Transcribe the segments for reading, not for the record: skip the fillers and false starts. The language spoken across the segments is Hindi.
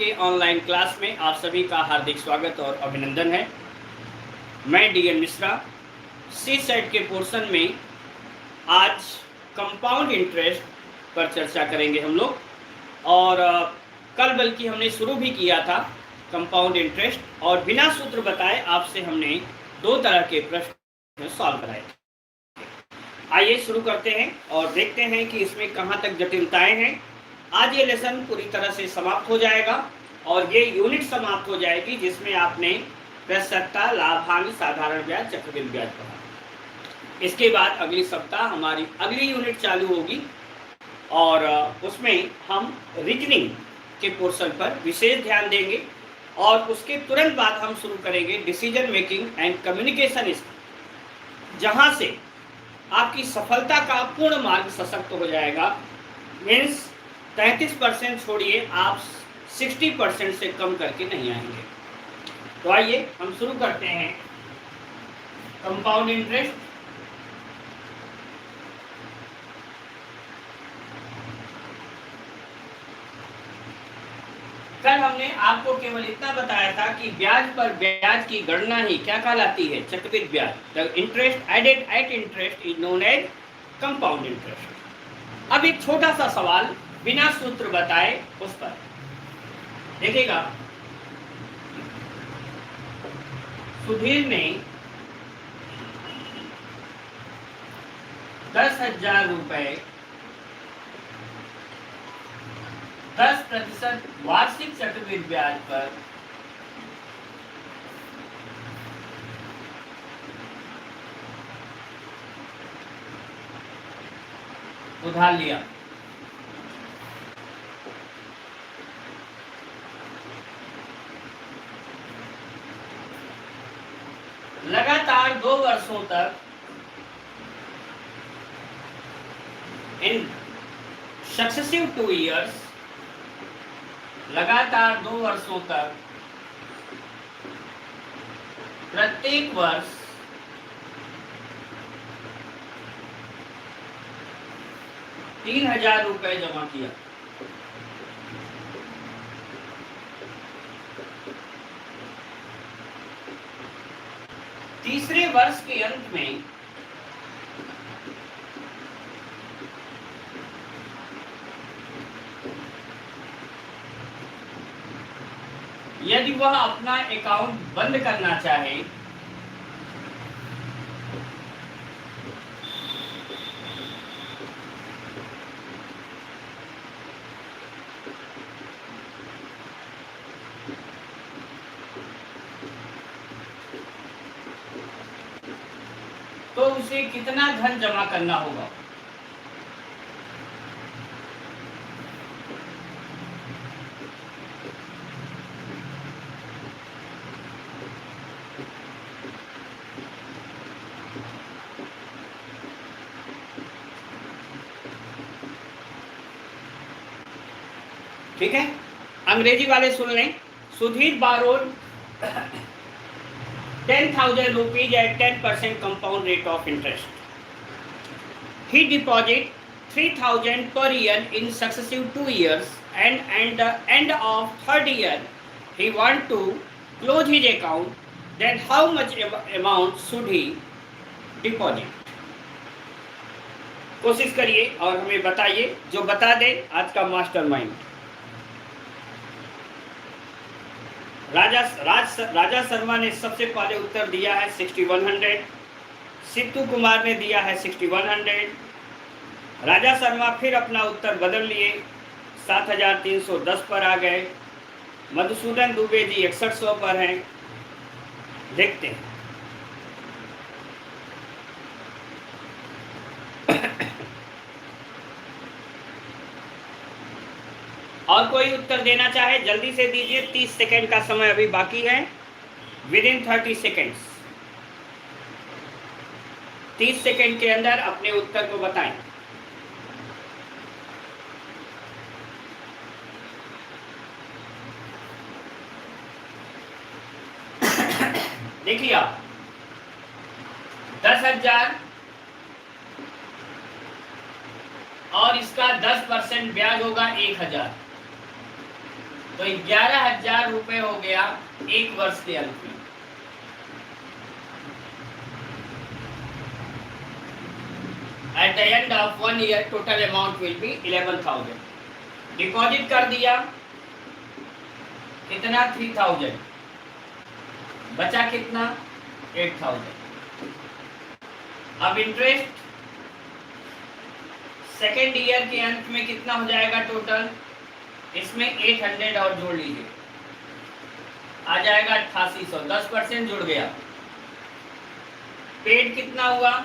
के ऑनलाइन क्लास में आप सभी का हार्दिक स्वागत और अभिनंदन है। मैं डी एन मिश्रा। सी सेट के पोर्शन में आज कंपाउंड इंटरेस्ट पर चर्चा करेंगे हम लोग। और कल बल्कि हमने शुरू भी किया था कंपाउंड इंटरेस्ट, और बिना सूत्र बताए आपसे हमने 2 तरह के प्रश्न सॉल्व कराए थे। आइए शुरू करते हैं और देखते हैं कि इसमें कहाँ तक जटिलताएं हैं। आज ये लेसन पूरी तरह से समाप्त हो जाएगा और ये यूनिट समाप्त हो जाएगी जिसमें आपने प्रसक्ता, लाभांश, साधारण ब्याज, चक्रवृद्धि ब्याज पढ़ा। इसके बाद अगली सप्ताह हमारी अगली यूनिट चालू होगी और उसमें हम रीजनिंग के पोर्शन पर विशेष ध्यान देंगे और उसके तुरंत बाद हम शुरू करेंगे decision making and communication skill, जहाँ से आपकी सफलता का पूर्ण मार्ग सशक्त हो जाएगा। मीन्स 33% छोड़िए, आप 60% से कम करके नहीं आएंगे। तो आइए हम शुरू करते हैं कंपाउंड इंटरेस्ट। कल हमने आपको केवल इतना बताया था कि ब्याज पर ब्याज की गणना ही क्या कहलाती है? चक्रवृद्धि ब्याज। The interest added at interest is known as compound interest. अब एक छोटा सा सवाल बिना सूत्र बताए उस पर देखिएगा। सुधीर ने 10,000 रुपए 10% वार्षिक चक्रवृद्धि ब्याज पर उधार लिया। लगातार 2 वर्षों तक इन सक्सेसिव 2 years, लगातार 2 वर्षों तक प्रत्येक वर्ष 3,000 रुपए जमा किया। तीसरे वर्ष के अंत में यदि वह अपना अकाउंट बंद करना चाहे तो उसे कितना धन जमा करना होगा? ठीक है, अंग्रेजी वाले सुन लें। Sudhir borrowed 10,000 rupees at 10% compound rate of interest. He deposit 3,000 per year in successive 2 years, and at the end of 3rd year he want to close his account. Then how much amount should he deposit? कोशिश करिए और हमें बताइए। जो बता दे आज का मास्टरमाइंड। राजा शर्मा ने सबसे पहले उत्तर दिया है 6100। सिद्धू कुमार ने दिया है 6100। राजा शर्मा फिर अपना उत्तर बदल लिए, 7,310 पर आ गए। मधुसूदन दुबे जी 6100 पर हैं। देखते हैं। और कोई उत्तर देना चाहे जल्दी से दीजिए। 30 सेकेंड का समय अभी बाकी है। विदिन 30 सेकेंड्स, 30 सेकेंड के अंदर अपने उत्तर को बताएं। देखिए आप 10,000 और इसका 10% ब्याज होगा 1,000। तो 11,000 रुपए हो गया एक वर्ष के अंत में। At the end of 1 year total amount will be 11,000। Deposit कर दिया कितना 3,000, बचा कितना 8,000। अब इंटरेस्ट सेकेंड ईयर के अंत में कितना हो जाएगा टोटल, इसमें 800 और जोड़ लीजिए, आ जाएगा 8800, 10% जुड़ गया। पेड कितना हुआ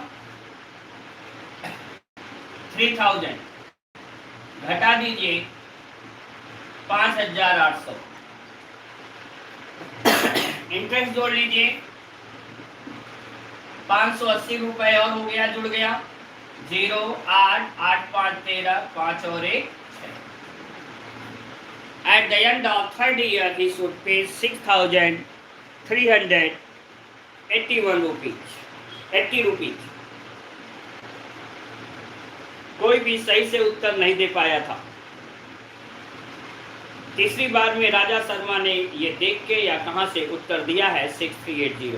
3,000, घटा दीजिए 5,800, इंटरेस्ट जोड़ लीजिए 580 रुपए और हो गया, जुड़ गया 0 8 8 5 13, 5 और 1 6। At the end of third year he should pay 6,381 rupees, 80 rupees। कोई भी सही से उत्तर नहीं दे पाया था। तीसरी बार में राजा शर्मा ने ये देख के या कहां से उत्तर दिया है 6380,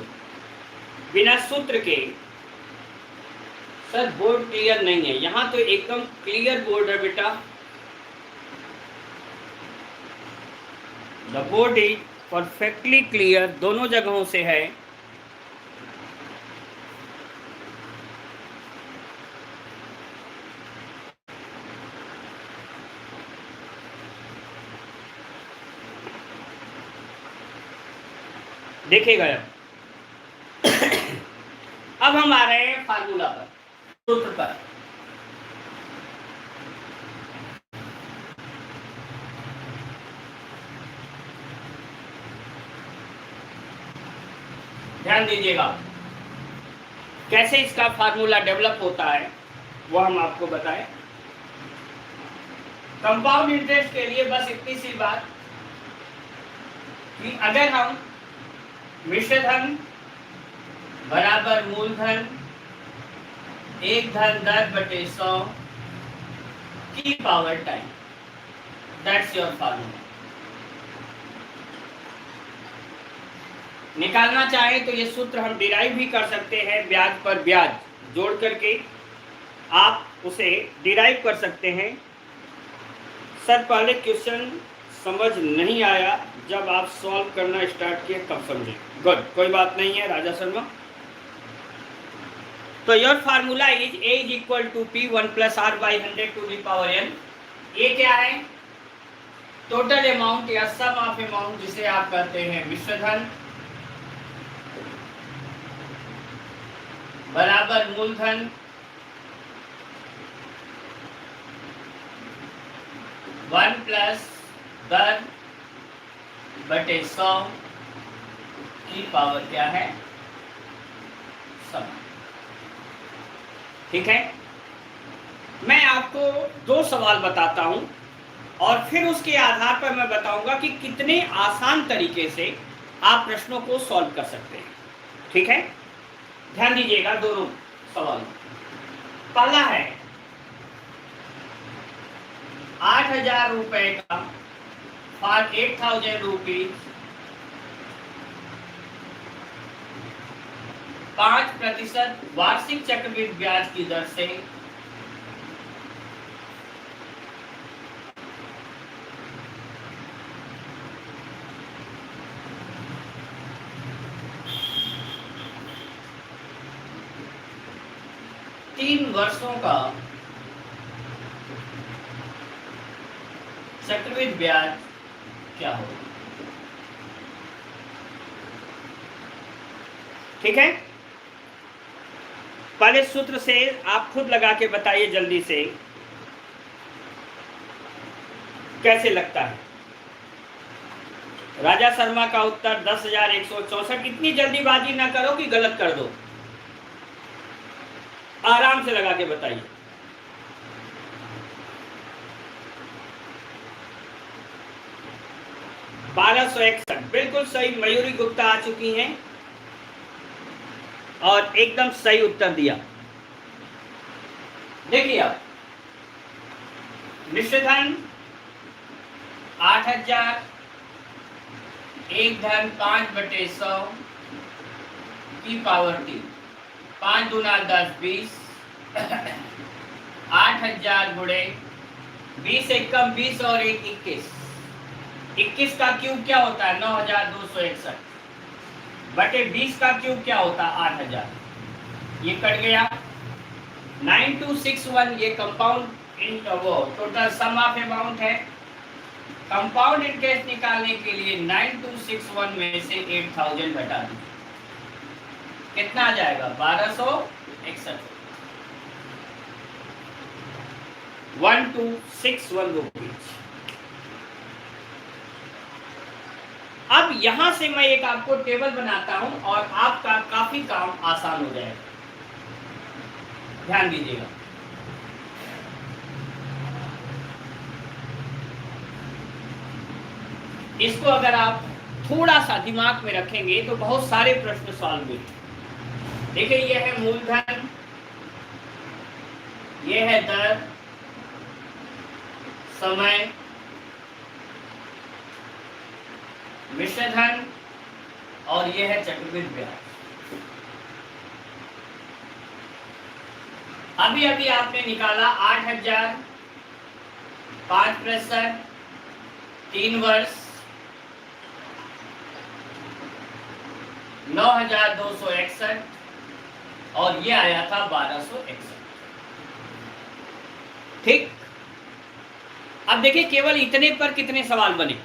बिना सूत्र के। सर बोर्ड क्लियर नहीं है, यहां तो एकदम क्लियर बोर्ड है बेटा। The board is perfectly clear, दोनों जगहों से है। देखेगा अब हम आ रहे हैं फार्मूला पर, सूत्र पर। ध्यान दीजिएगा कैसे इसका फार्मूला डेवलप होता है वो हम आपको बताएं। कंपाउंड इंटरेस्ट के लिए बस इतनी सी बात कि अगर हम मिश्र धन बराबर मूलधन 1/10/100 की power time, that's your formula. निकालना चाहें तो ये सूत्र हम डिराइव भी कर सकते हैं, ब्याज पर ब्याज जोड़ करके आप उसे डिराइव कर सकते हैं। सर पहले क्वेश्चन समझ नहीं आया, जब आप सॉल्व करना स्टार्ट किए तब समझे। गुड, कोई बात नहीं है राजा शर्मा। तो your formula is A is equal to P 1 + R/100 to the power n। ये क्या है, टोटल अमाउंट या सम ऑफ अमाउंट जिसे आप कहते हैं मिश्रधन बराबर मूलधन 1 + 10/100 की पावर क्या है, सम। ठीक है, मैं आपको 2 सवाल बताता हूं और फिर उसके आधार पर मैं बताऊंगा कि कितने आसान तरीके से आप प्रश्नों को सॉल्व कर सकते हैं। ठीक है, ध्यान दीजिएगा दोनों सवाल। पहला है 8,000 रुपए का फॉर 8,000 रुपीज 5% वार्षिक चक्रवृद्धि ब्याज की दर से तीन वर्षों का चक्रवृद्धि ब्याज क्या होगा। ठीक है, पहले सूत्र से आप खुद लगा के बताइए जल्दी से कैसे लगता है। राजा शर्मा का उत्तर 10,164। इतनी जल्दीबाजी ना करो कि गलत कर दो, आराम से लगा के बताइए। ₹1,261 बिल्कुल सही। मयूरी गुप्ता आ चुकी हैं और एकदम सही उत्तर दिया। देखिए अब मिश्रधन 8,000 1 धन 5/100 की पावर 3, 5 दूना 10 20, 8000 गुणे 20 एकम 20 और 1 21, 21 का क्यूब क्या होता है 9261 बटे 20 का क्यूब क्या होता है 8000, ये कट गया। 9261 ये कंपाउंड वो टोटल सम ऑफ अमाउंट है। कंपाउंड इंटरेस्ट निकालने के लिए 9261 में से 8000 घटा दीजिए, कितना आ जाएगा 1261, 1261 रुपीज। अब यहां से मैं एक आपको टेबल बनाता हूं और आपका काफी काम आसान हो जाएगा, ध्यान दीजिएगा। इसको अगर आप थोड़ा सा दिमाग में रखेंगे तो बहुत सारे प्रश्न सॉल्व हुए। देखिए यह है मूलधन, यह है दर, समय, मिश्र धन और यह है चक्रवृद्धि ब्याज। अभी अभी आपने निकाला 8000, 5% 3 वर्ष 9261 और ये आया था 1261। ठीक, अब देखिए केवल इतने पर कितने सवाल बने।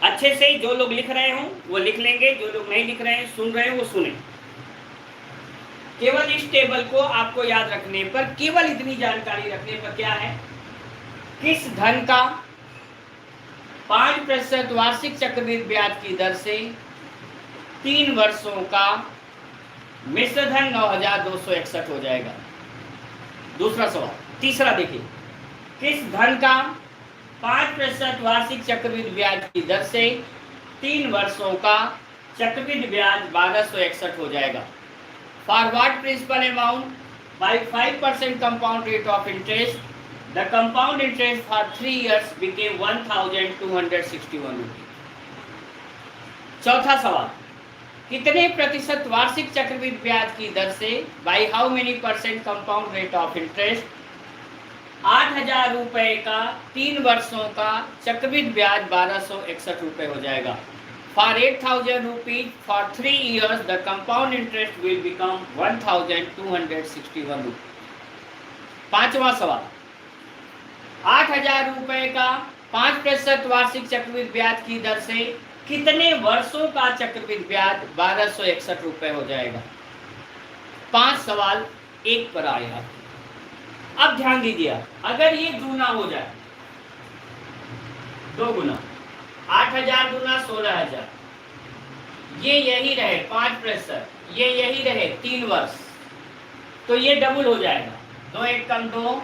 अच्छे से जो लोग लिख रहे हों वो लिख लेंगे, जो लोग नहीं लिख रहे हैं सुन रहे हैं वो सुने। केवल इस टेबल को आपको याद रखने पर, केवल इतनी जानकारी रखने पर क्या है, किस धन का 5% वार्षिक चक्रवृद्धि ब्याज की दर से 3 वर्षों का मिश्र धन 9261 हो जाएगा। दूसरा सवाल, तीसरा देखिए, किस धन का 5% वार्षिक चक्रवृद्धि ब्याज की दर से 3 वर्षों का चक्रवृद्धि ब्याज 1261 हो जाएगा। Forward principal amount by 5% compound rate of interest, the compound interest for 3 years became 1261 rupees. चौथा सवाल, कितने प्रतिशत वार्षिक चक्रवृद्धि ब्याज की दर से, bye how many percent compound rate of interest 8000 रुपए का 3 वर्षों का चक्रवृद्धि ब्याज 1261 रुपए हो जाएगा। For 8000 rupees for 3 years the compound interest will become 1261 rupees. पांचवा सवाल, 8000 रुपए का 5% वार्षिक चक्रवृद्धि ब्याज की दर से कितने वर्षों का चक्रवृद्धि ब्याज 1261 रुपए हो जाएगा। 5 सवाल एक पर आया। अब ध्यान दीजिए, अगर ये गुना हो जाए 2 गुना 8000 गुना 16000, ये यही रहे 5%, ये यही रहे 3 वर्ष, तो ये डबल हो जाएगा। 2 1 कम 2,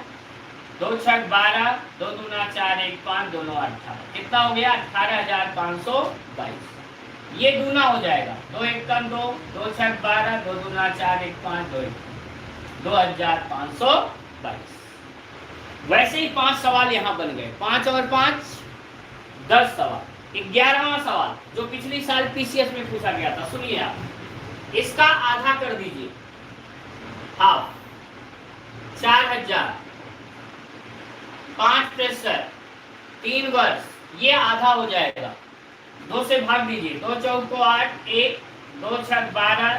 2 6 12, 2 दूना 4 1 5, दोनों 18, कितना हो गया 18522। ये दूना हो जाएगा, 2 1 कम 2, 2 6 12, 2 दूना 4 1 5, 2522। वैसे ही 5 सवाल यहाँ बन गए, 5 और 5 10 सवाल। 11वां सवाल जो पिछली साल पीसीएस में पूछा गया था, सुनिए आप, इसका आधा कर दीजिए, हाफ, 4000, 5% 3 वर्ष, ये आधा हो जाएगा, 2 से भाग दीजिए, 2 चौको 8 1, 2 6 12,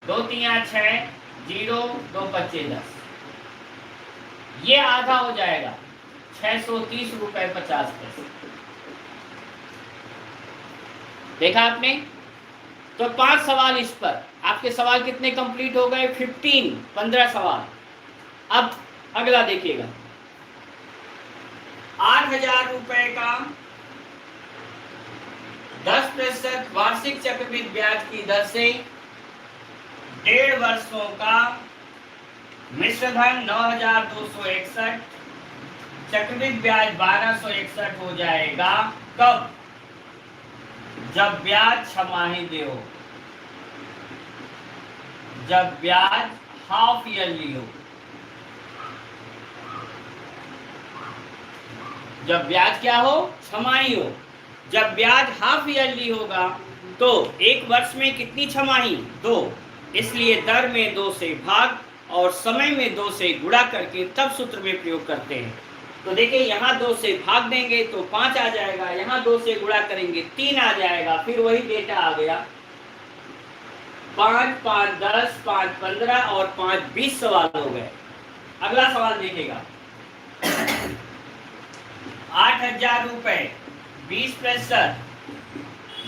2 3 6 0, 2 25 10, ये आधा हो जाएगा 630 रुपए 50 पैसे। देखा आपने, तो 5 सवाल इस पर, आपके सवाल कितने कंप्लीट हो गए 15 सवाल। अब अगला देखिएगा, 8000 रुपए का 10% वार्षिक चक्रवृद्धि ब्याज की दर से 1.5 वर्षों का मिश्र धन 9261, चक्रवृद्धि ब्याज 1261 हो जाएगा। कब? जब ब्याज छमाही दे हो, जब ब्याज हाफ ईयरली हो, जब ब्याज क्या हो छमाही हो, जब ब्याज हाफ ईयरली होगा तो एक वर्ष में कितनी छमाही? 2, इसलिए दर में 2 से भाग और समय में 2 से गुणा करके तब सूत्र में प्रयोग करते हैं। तो देखिए यहाँ 2 से भाग देंगे तो 5 आ जाएगा, यहाँ 2 से गुणा करेंगे 3 आ जाएगा, फिर वही डेटा आ गया 5, 5, 10, 5, 15 और 5, 20 सवाल हो गए। अगला सवाल देखिएगा 8,000 रुपए 20%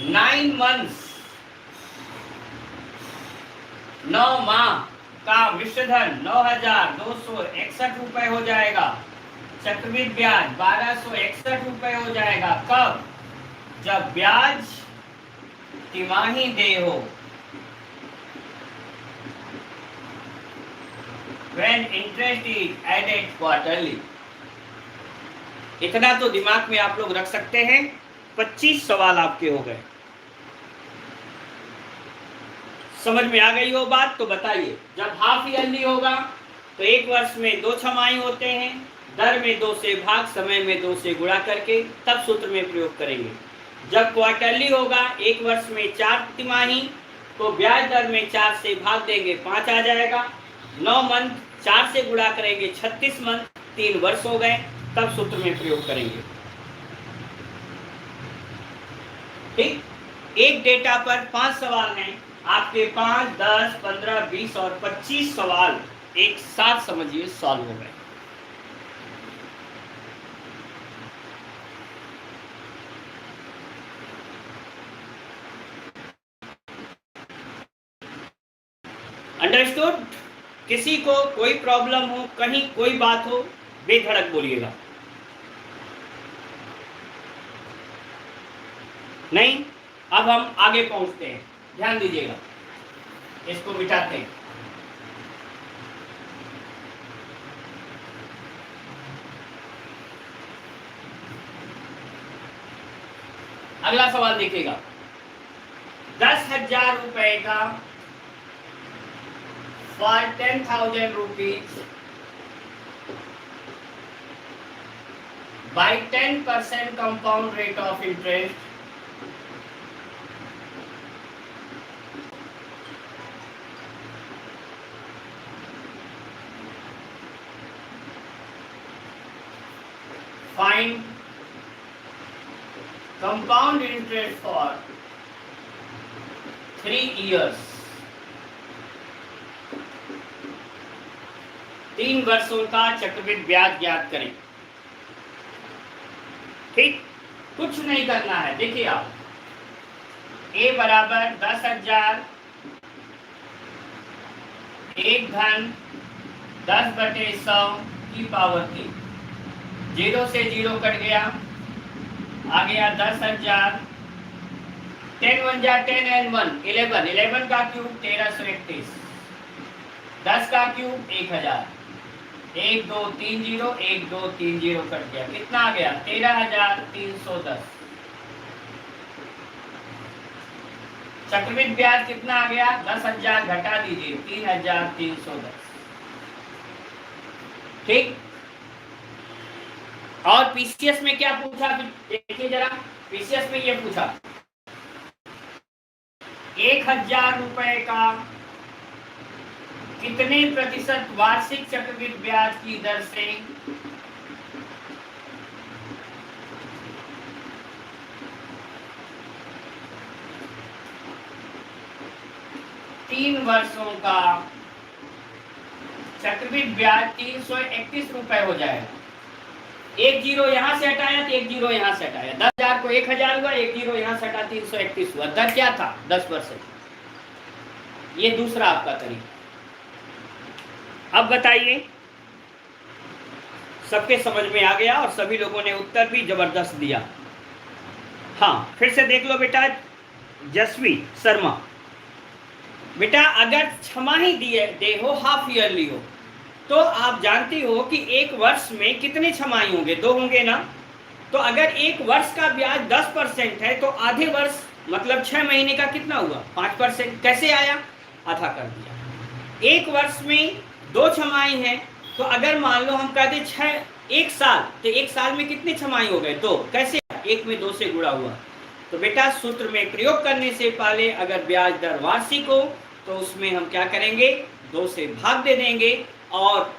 9 मंथ्स 9 माह का मिश्रधन 9,261 रुपए हो जाएगा। चक्रवृद्धि ब्याज 1,261 रुपए हो जाएगा। कब? जब ब्याज तिमाही देय हो, when interest is added quarterly। इतना तो दिमाग में आप लोग रख सकते हैं। 25 सवाल आपके हो गए। समझ में आ गई हो बात? तो बताइए। जब हाफ ईयरली होगा तो एक वर्ष में 2 छमाही होते हैं, दर में 2 से भाग, समय में 2 से गुणा करके तब सूत्र में प्रयोग करेंगे। जब क्वार्टरली होगा, एक वर्ष में 4 तिमाही, तो ब्याज दर में 4 से भाग देंगे 5 आ जाएगा। 9 मंथ 4 से गुणा करेंगे 36 मंथ, 3 वर्ष हो गए, तब सूत्र में प्रयोग करेंगे। ठीक, एक डेटा पर 5 सवाल हैं। आपके 5, 10, 15, 20 और 25 सवाल एक साथ समझिए सॉल्व हो गए। अंडरस्टूड? किसी को कोई प्रॉब्लम हो, कहीं कोई बात हो, बेधड़क बोलिएगा। नहीं? अब हम आगे पहुंचते हैं, ध्यान दीजिएगा। इसको मिटाते हैं। अगला सवाल देखिएगा 10,000 रुपए का for 10,000 rupees by 10% compound rate of interest, find compound interest for 3 years। 3 वर्षों का चक्रवृद्धि ब्याज ज्ञात करें। ठीक, कुछ नहीं करना है। देखिए आप, ए बराबर 10,000 एक धन 10/100 की पावर 3, 0 से 0 कट गया, आ गया 10,000। 10 1 जा 10 and 1 11, 11 का क्यूब 1331, 10 का क्यूब 1000, 1 2 3 0, 1 2 3 0 कट गया। कितना आ गया? 13,310। चक्रवृद्धि ब्याज कितना आ गया? 10,000 घटा दीजिए 3,310। ठीक, और पीसीएस में क्या पूछा? देखिए जरा, पीसीएस में ये पूछा 1,000 रुपए का कितने प्रतिशत वार्षिक चक्रवृद्धि ब्याज की दर से 3 वर्षों का चक्रवृद्धि ब्याज 331 रुपए हो जाएगा। एक जीरो यहाँ से हटाया तो एक जीरो यहाँ से हटाया, 10,000 को 1,000 हुआ, एक जीरो यहाँ से हटा 331 हुआ। दर क्या था? 10%। ये दूसरा आपका तरीका। अब बताइए, सबके समझ में आ गया और सभी लोगों ने उत्तर भी जबरदस्त दिया। हाँ, फिर से देख लो बेटा, जसवी शर्मा, बेटा अगर छमाही दे हो, हाफ ईयरली हो, तो आप जानती हो कि एक वर्ष में कितने छमाही होंगे? 2 होंगे ना। तो अगर एक वर्ष का ब्याज 10% है तो आधे वर्ष मतलब 6 महीने का कितना हुआ? 5%। कैसे आया? आधा कर दिया। एक वर्ष में 2 छमाही है, तो अगर मान लो हम कहते 1 साल, तो 1 साल में कितने छमाही हो गए? 2। कैसे? 1 में 2 से गुणा हुआ। तो बेटा सूत्र में प्रयोग करने से पहले अगर ब्याज दर वार्षिक हो तो उसमें हम क्या करेंगे, 2 से भाग दे देंगे और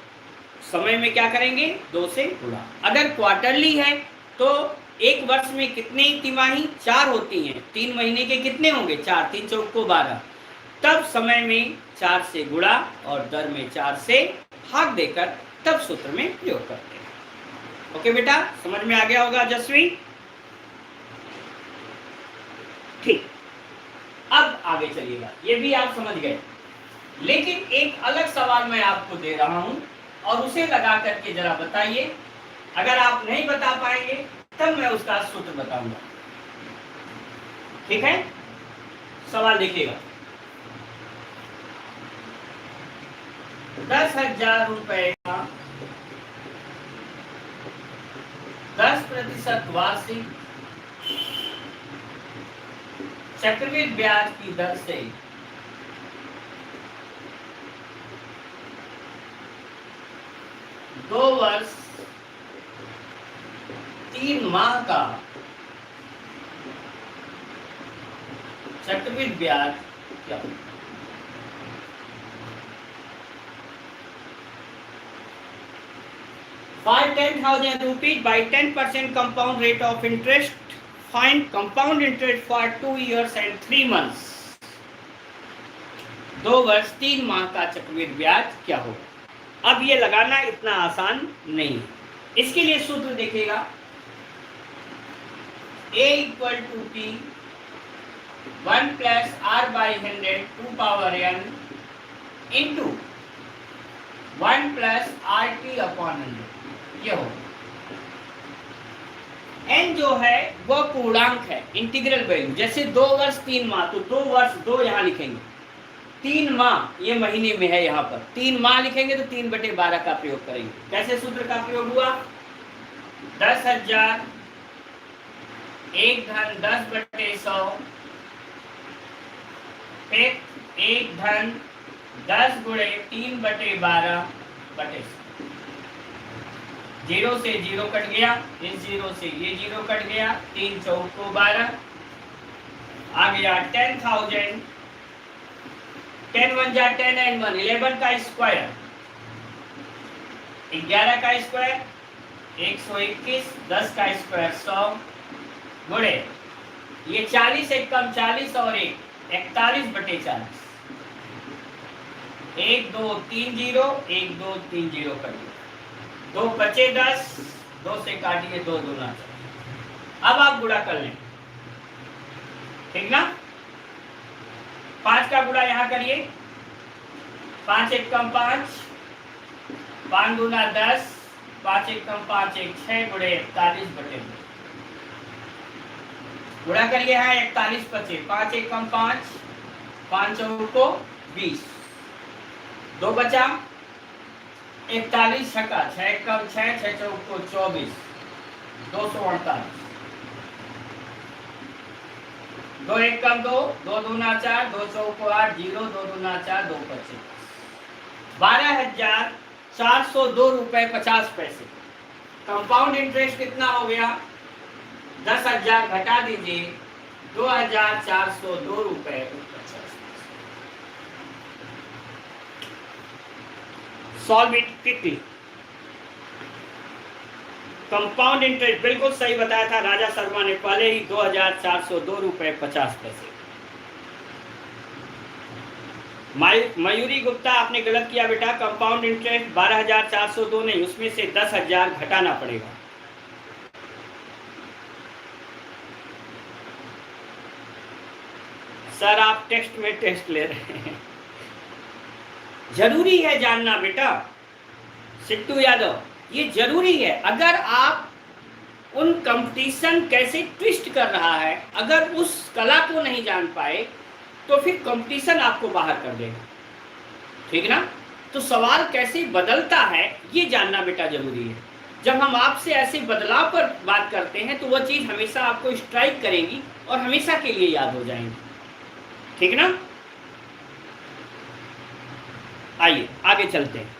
समय में क्या करेंगे, 2 से गुणा। अगर क्वार्टरली है तो एक वर्ष में कितनी तिमाही, 4 होती हैं, 3 महीने के कितने होंगे, 4, 3 चौक को 12, तब समय में 4 से गुणा और दर में 4 से भाग देकर तब सूत्र में प्रयोग करते हैं। ओके बेटा, समझ में आ गया होगा जसवी? ठीक, अब आगे चलिएगा, ये भी आप समझ गए, लेकिन एक अलग सवाल मैं आपको दे रहा हूं और उसे लगा करके जरा बताइए। अगर आप नहीं बता पाएंगे तब मैं उसका सूत्र बताऊंगा। ठीक है, सवाल देखिएगा। 10,000 रुपए का 10% वार्षिक चक्रवृद्धि ब्याज की दर से 2 वर्ष 3 माह का चक्रवृद्धि ब्याज क्या होगा? For 10,000 rupees by 10% compound rate of interest, find compound interest for 2 years and 3 months. 2 वर्ष 3 माह का चक्रवृद्धि ब्याज क्या होगा? अब ये लगाना इतना आसान नहीं है। इसके लिए सूत्र देखिएगा, A equal to P 1 plus R by 100 2 power n into 1 plus RT upon 100। ये हो n जो है वो पूर्णांक है, इंटीग्रल वैल्यू। जैसे 2 वर्ष 3 माह, तो 2 वर्ष 2 यहाँ लिखेंगे, 3 माह ये महीने में है, यहाँ पर 3 माह लिखेंगे तो 3/12 का प्रयोग करेंगे। कैसे सूत्र का प्रयोग हुआ, 10,000 1 धन 10/100 फिर 1 धन 10 गुणे 3/12/100। 0 से 0 कट गया, इस 0 से ये 0 कट गया, 3 चौक को 12 आ गया। 10,000 10 1 जा 10 and 1 11 का स्क्वायर, 11 का स्क्वायर 121, 10 का स्क्वायर 100 गुणे ये 40 एक कम 40 और 1 41/40। 1 2 3 0 1 2 3 0 कट गया, 2 बचे 10, 2 से काटिए 2 दूना 4। अब आप गुणा कर लें, ठीक ना। 5 का गुणा यहाँ करिए, 5 एक कम 5, 5 दूना 10, 5 एक कम 5 1 6 गुणे 41/2। गुणा करिए यहाँ 41 बचे, 5 एक कम 5, 5 चौक को 20, 2 बचा 41 छक्का 6 कम 6 6 चौक को 24, 248, 2 एक कम 2, 2 दूना 4, 2 चौक को 8, 0 2 दूना 4, 2 25, 12,402 रुपए 50 पैसे। कंपाउंड इंटरेस्ट कितना हो गया, 10,000 घटा दीजिए, 2,402 रुपए 50 पैसे। Solve it quickly. Compound interest बिल्कुल सही बताया था राजा शर्मा ने पहले ही, 2,402 रुपए 50 पैसे। मयूरी गुप्ता आपने गलत किया बेटा, कंपाउंड इंटरेस्ट 12,402 नहीं, उसमें से 10,000 घटाना पड़ेगा। सर आप टेस्ट में टेस्ट ले रहे हैं, जरूरी है जानना बेटा। सिट्टू यादव, ये जरूरी है। अगर आप उन कंपटीशन कैसे ट्विस्ट कर रहा है, अगर उस कला को नहीं जान पाए तो फिर कंपटीशन आपको बाहर कर देगा, ठीक ना। तो सवाल कैसे बदलता है ये जानना बेटा जरूरी है। जब हम आपसे ऐसे बदलाव पर बात करते हैं तो वह चीज हमेशा आपको स्ट्राइक करेगी और हमेशा के लिए याद हो जाएंगी, ठीक ना। आइए आगे चलते हैं।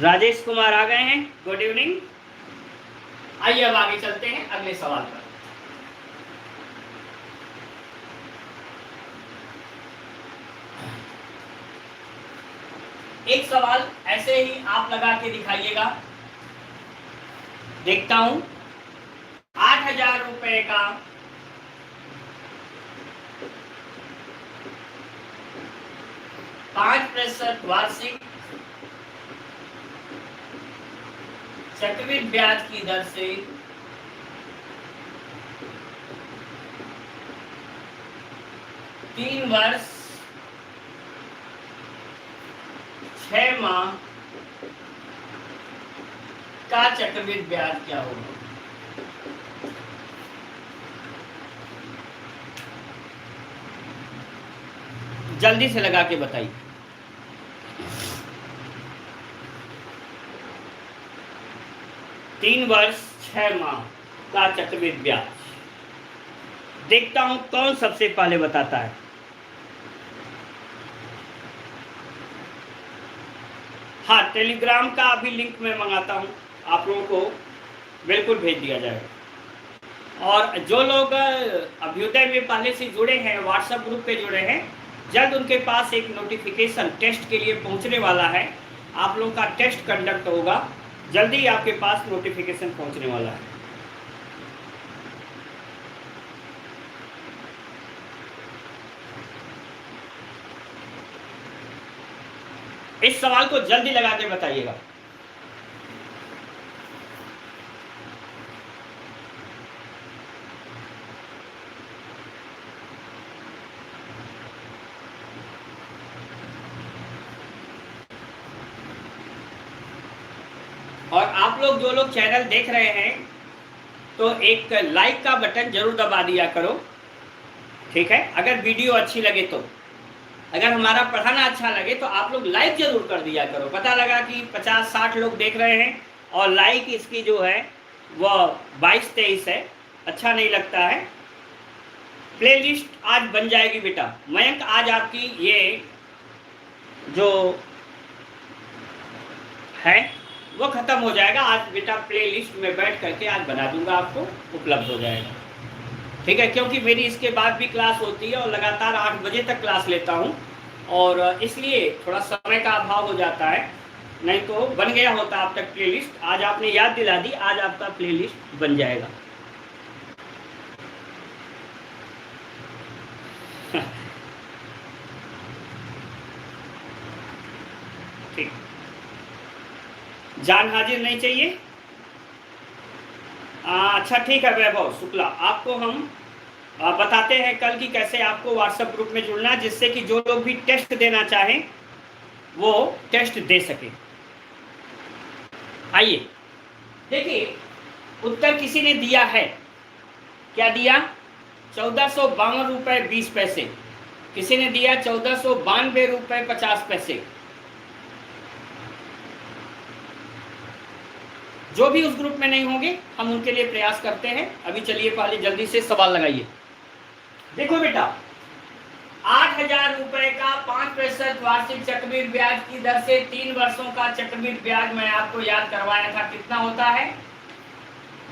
राजेश कुमार आ गए हैं, गुड इवनिंग। आइए अब आगे चलते हैं अगले सवाल पर। एक सवाल ऐसे ही आप लगा के दिखाइएगा। देखता हूं 8,000 रुपए का 5% वार्षिक चक्रवृद्धि ब्याज की दर से 3 वर्ष 6 माह का चक्रवृद्धि ब्याज क्या होगा? जल्दी से लगा के बताइए। तीन वर्ष 6 माह का चक्रवृद्धि ब्याज। देखता हूं कौन सबसे पहले बताता है। हाँ, टेलीग्राम का अभी लिंक मैं मंगाता हूं, आप लोगों को बिल्कुल भेज दिया जाएगा। और जो लोग अभ्युदय में पहले से जुड़े हैं, व्हाट्सएप ग्रुप पे जुड़े हैं, जल्द उनके पास एक नोटिफिकेशन टेस्ट के लिए पहुंचने वाला है। आप लोगों का टेस्ट कंडक्ट होगा, जल्दी ही आपके पास नोटिफिकेशन पहुंचने वाला है। इस सवाल को जल्दी लगा के बताइएगा। और आप लोग जो लोग चैनल देख रहे हैं तो एक लाइक का बटन जरूर दबा दिया करो, ठीक है। अगर वीडियो अच्छी लगे तो, अगर हमारा पढ़ाना अच्छा लगे तो आप लोग लाइक जरूर कर दिया करो। पता लगा कि 50-60 लोग देख रहे हैं और लाइक इसकी जो है वह 22-23 है, अच्छा नहीं लगता है। प्लेलिस्ट आज बन जाएगी बेटा। मयंक, आज आपकी ये जो है वो खत्म हो जाएगा आज बेटा। प्लेलिस्ट में बैठ करके आज बना दूंगा, आपको उपलब्ध हो जाएगा, ठीक है। क्योंकि मेरी इसके बाद भी क्लास होती है और लगातार 8 बजे तक क्लास लेता हूँ, और इसलिए थोड़ा समय का अभाव हो जाता है। नहीं तो बन गया होता अब तक प्लेलिस्ट। आज आपने याद दिला दी, आज आपका प्लेलिस्ट बन जाएगा। ठीक, जान हाजिर नहीं चाहिए। अच्छा ठीक है वैभव शुक्ला, आपको हम बताते हैं कल की कैसे आपको व्हाट्सएप ग्रुप में जुड़ना है, जिससे कि जो लोग भी टेस्ट देना चाहें वो टेस्ट दे सके। आइए देखिए, उत्तर किसी ने दिया है, क्या दिया? 1452 रुपये 20 पैसे। किसी ने दिया 1492 रुपये 50 पैसे। जो भी उस ग्रुप में नहीं होंगे हम उनके लिए प्रयास करते हैं। अभी चलिए पहले जल्दी से सवाल लगाइए। देखो बेटा, 8,000 रुपए का 5% वार्षिक चक्रवृद्धि ब्याज की दर से 3 वर्षों का चक्रवृद्धि ब्याज मैं आपको याद करवाया था, कितना होता है?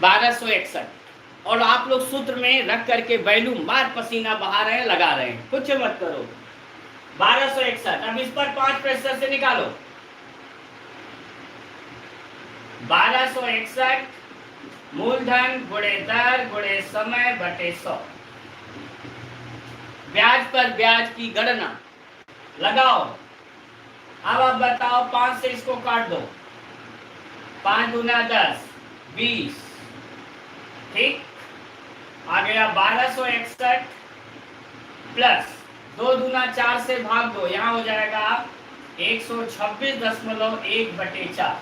1261। और आप लोग सूत्र में रख करके वैल्यू मार पसीना बहा रहे हैं, लगा रहे हैं, कुछ मत करो। 1261। अब इस पर 5% से निकालो। 1261 मूलधन गुणे दर गुणे समय बटे 100। ब्याज पर ब्याज की गणना लगाओ। अब आप बताओ, 5 से इसको काट दो, 5 दूना 10, 20, ठीक। आ गया 1261 प्लस 2 दूना 4 से भाग दो, यहां हो जाएगा 126.1/4।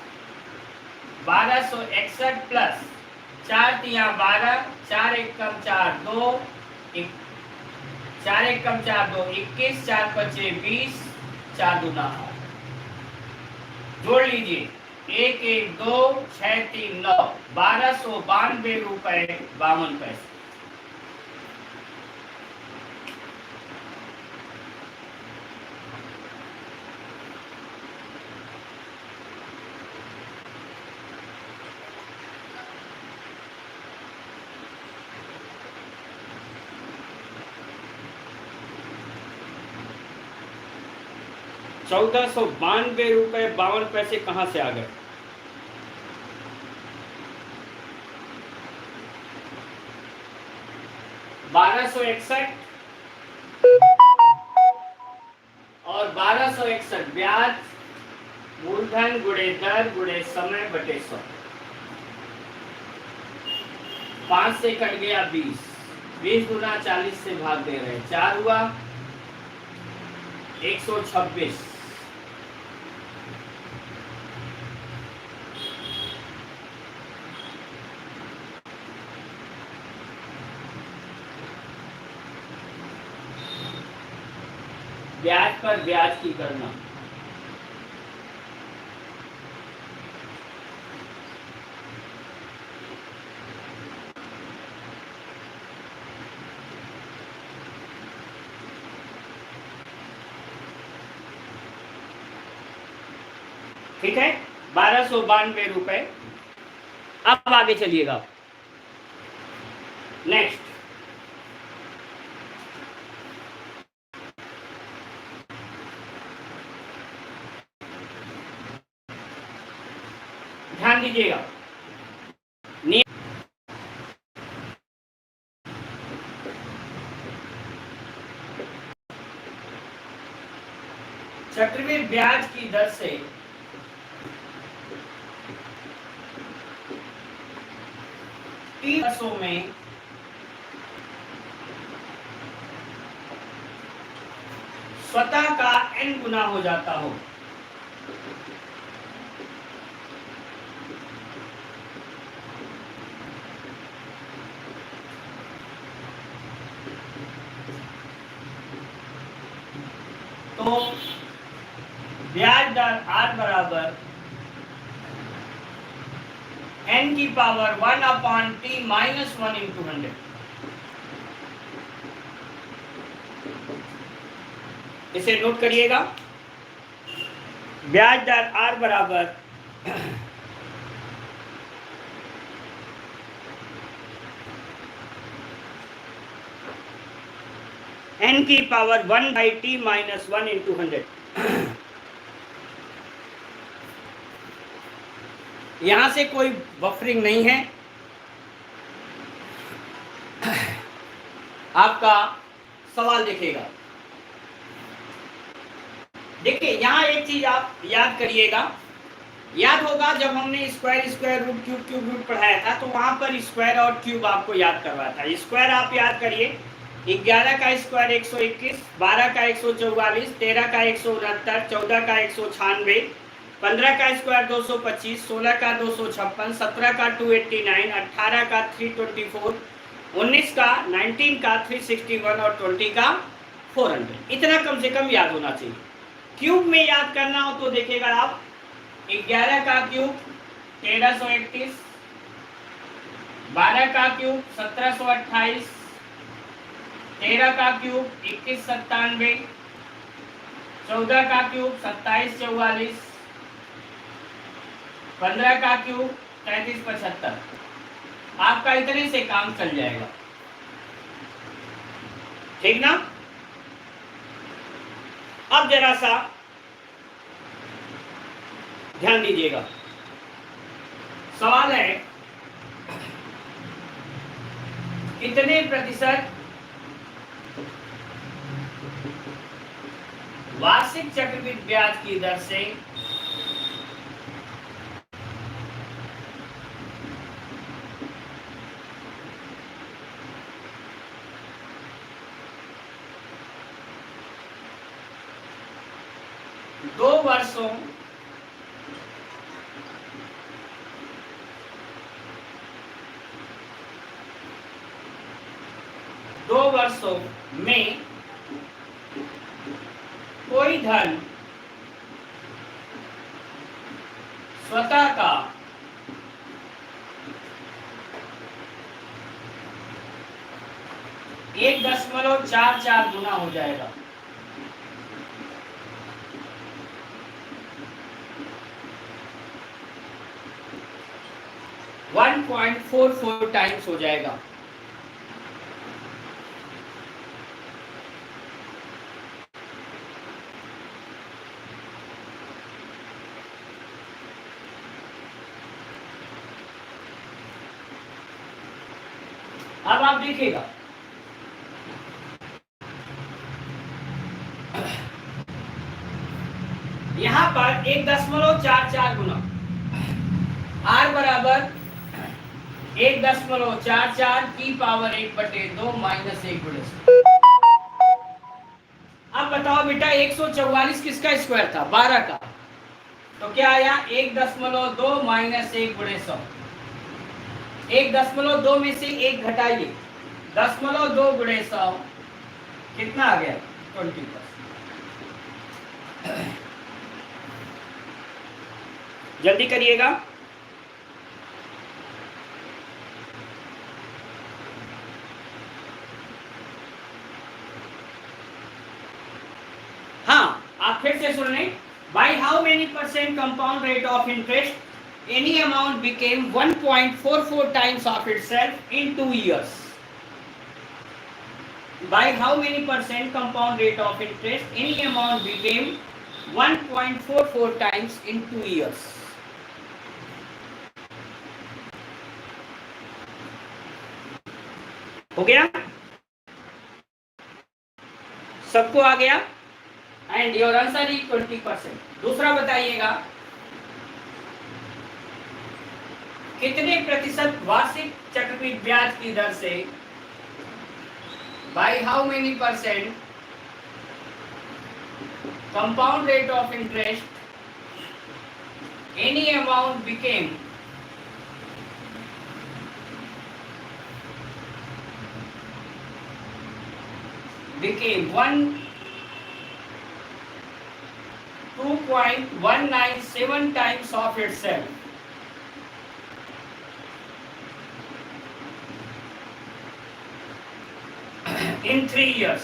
1261 प्लस 4 तिया 12, 4 एक कम 4 2, 4 एक कम 4 2 21, 4 पचे 20, 4 दूना 8। जोड़ लीजिए, 1 1 2 6 3 9, 1292 रुपये 52 पैसे। ₹1492.52 कहाँ से आ गए? ₹1261 और 1261 ब्याज मूलधन गुणे दर गुणे समय बटे 100। 5 से कट गया 20, 20 गुना 40 से भाग दे रहे हैं, 4 हुआ 126। ब्याज पर ब्याज की गणना। ठीक है, ₹1292। अब आगे चलिएगा। नेक्स्ट, ध्यान दीजिएगा। चक्रवृद्धि ब्याज की दर से वर्षों में स्वतः का n गुना हो जाता हो। तो ब्याज दर R बराबर n की पावर 1/t - 1 × 100। इसे नोट करिएगा। ब्याज दर R बराबर n की पावर 1/t - 1 × 100। यहां से कोई बफरिंग नहीं है। आपका सवाल देखिएगा। देखिए, यहां एक चीज आप याद करिएगा। याद होगा जब हमने square square root cube cube root पढ़ाया था, तो वहां पर स्क्वायर और क्यूब आपको याद करवाया था। स्क्वायर आप याद करिए, 11 का स्क्वायर 121, 12 का 144, 13 का 169, 14 का 196, 15 का स्क्वायर 225, 16 का 256, 17 का 289, 18 का 324, 19 का 19 का 361 और 20 का 400। इतना कम से कम याद होना चाहिए। क्यूब में याद करना हो तो देखिएगा आप, 11 का क्यूब 1331, 12 का क्यूब 1728, 13 का क्यूब 2197, 14 का क्यूब 2744, 15 का क्यूब 3375। आपका इतने से काम चल जाएगा, ठीक ना। अब जरा सा ध्यान दीजिएगा। सवाल है, कितने प्रतिशत वार्षिक चक्रवृद्धि ब्याज की दर से दो वर्षों में कोई धन स्वतः का एक 1.44 गुना हो जाएगा। 1.44 टाइम्स हो जाएगा। अब आप देखिएगा, यहां पर 1.44 गुना r बराबर 1.44 की पावर 1/2 माइनस 1/2। अब बताओ बेटा 144 किसका स्क्वायर था? 12 का। तो क्या आया? 1.2 माइनस 1/100। 1.2 में से 1 घटाइए, 0.2/100 कितना आ गया? 20%। जल्दी करिएगा। हाँ, आप फिर से सुन लें। Bye how many percent compound rate of interest any amount became 1.44 times of itself in 2 years? By how many percent compound rate of interest any amount became 1.44 times in 2 years? हो गया? सबको आ गया? And your answer is 20%। दूसरा बताइएगा, कितने प्रतिशत वार्षिक चक्रवृद्धि ब्याज की दर से, by how many percent compound rate of interest any amount became 2.197 times of itself in 3 years?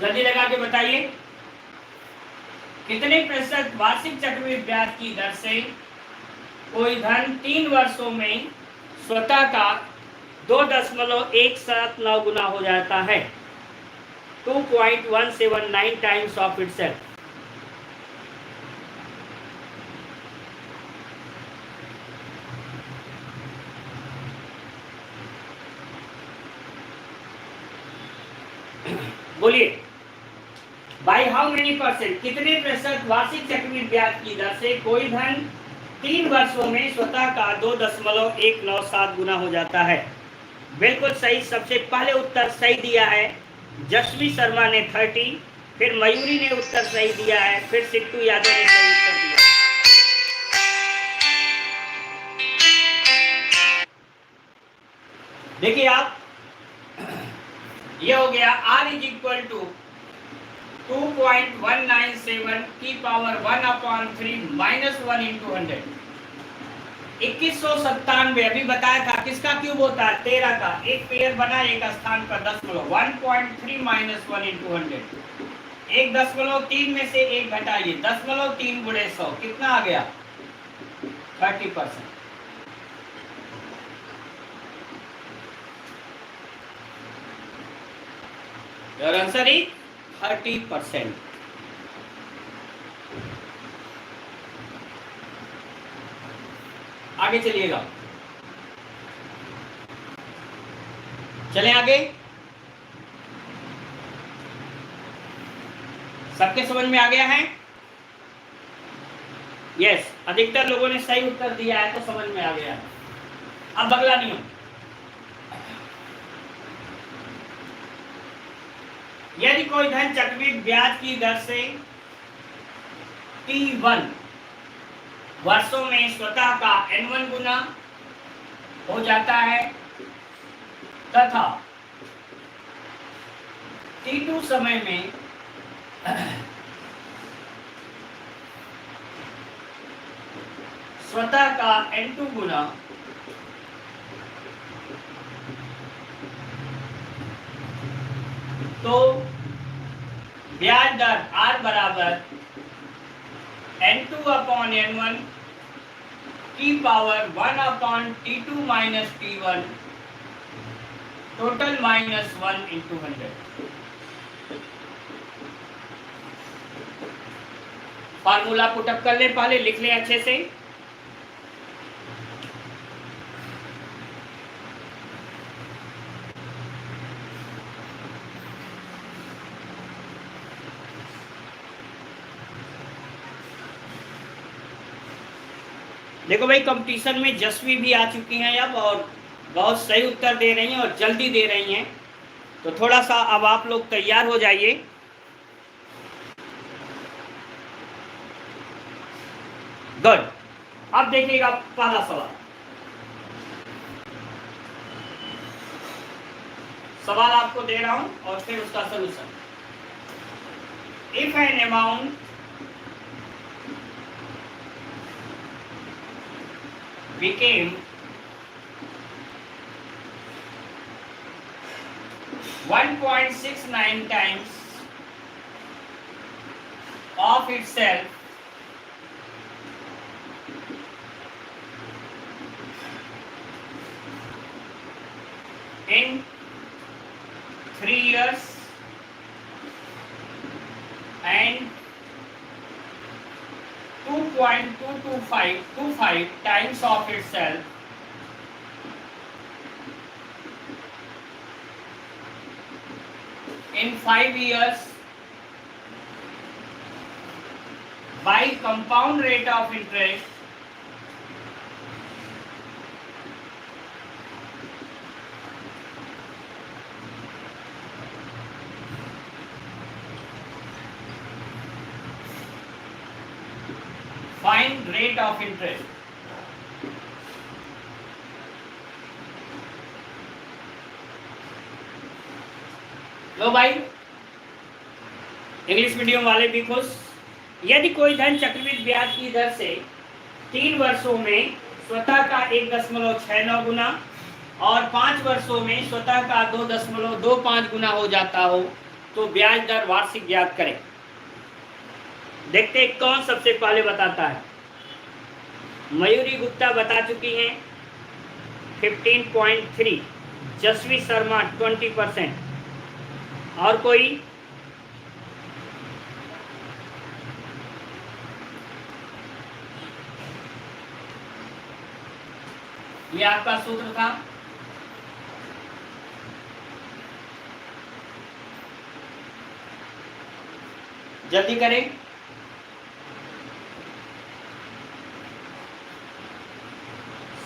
जल्दी लगा के बताइए, कितने प्रतिशत वार्षिक चक्रवृद्धि ब्याज की दर से कोई धन 3 वर्षों में स्वतः का 2.179 गुना हो जाता है? 2.179 टाइम्स ऑफ इटसेल्फ। बोलिए, बाय हाउ मेनी परसेंट, कितने प्रतिशत वार्षिक चक्रवृद्धि ब्याज की दर से कोई धन 3 वर्षों में स्वतः का 2.197 गुना हो जाता है? बिल्कुल सही। सबसे पहले उत्तर सही दिया है जसवी शर्मा ने 30, फिर मयूरी ने उत्तर सही दिया है, फिर सिट्टू यादव ने सही उत्तर दिया। देखिए आप, ये हो गया r इज इक्वल टू 2.197 की पावर 1/3 माइनस 1 इंटू 100। 2197 अभी बताया था, किसका क्यूब होता है? 13 का। एक पेयर बना, एक स्थान पर 1.3 माइनस 1 इंटू 100। 1.3 में से 1 घटाइए, 0.3/100 कितना आ गया? 30%। Your answer is 30%। आगे चलिएगा, चलें आगे। सबके समझ में आ गया है? यस, अधिकतर लोगों ने सही उत्तर दिया है तो समझ में आ गया है। अब अगला नियम, यदि कोई धन चक्रवृद्धि ब्याज की दर से T1 वर्षों में स्वतः का N1 गुना हो जाता है तथा T2 समय में स्वतः का N2 गुना तो ब्याज दर R बराबर N2/N1 की power 1/T2 minus T1 total minus 1 into 100। Formula put up कर ले, पहले लिख ले अच्छे से। देखो भाई, कंपटीशन में जसवी भी आ चुकी हैं अब, और बहुत सही उत्तर दे रही हैं और जल्दी दे रही हैं। तो थोड़ा सा अब आप लोग तैयार हो जाइए। गुड। अब देखिएगा पहला सवाल। सवाल आपको दे रहा हूं और फिर उसका solution. If an amount became 1.69 times of itself in 3 years and 2.225 times of itself in 5 years by compound rate of interest find rate of interest। लो भाई, इंग्लिश मीडियम वाले भी खुश। यदि कोई धन चक्रवृद्धि ब्याज की दर से 3 वर्षों में स्वतः का 1.69 गुना और 5 वर्षों में स्वतः का 2.25 गुना हो जाता हो तो ब्याज दर वार्षिक ज्ञात करें। देखते हैं कौन सबसे पहले बताता है। मयूरी गुप्ता बता चुकी हैं 15.3, जसवी शर्मा 20%, और कोई? ये आपका सूत्र था। जल्दी करें।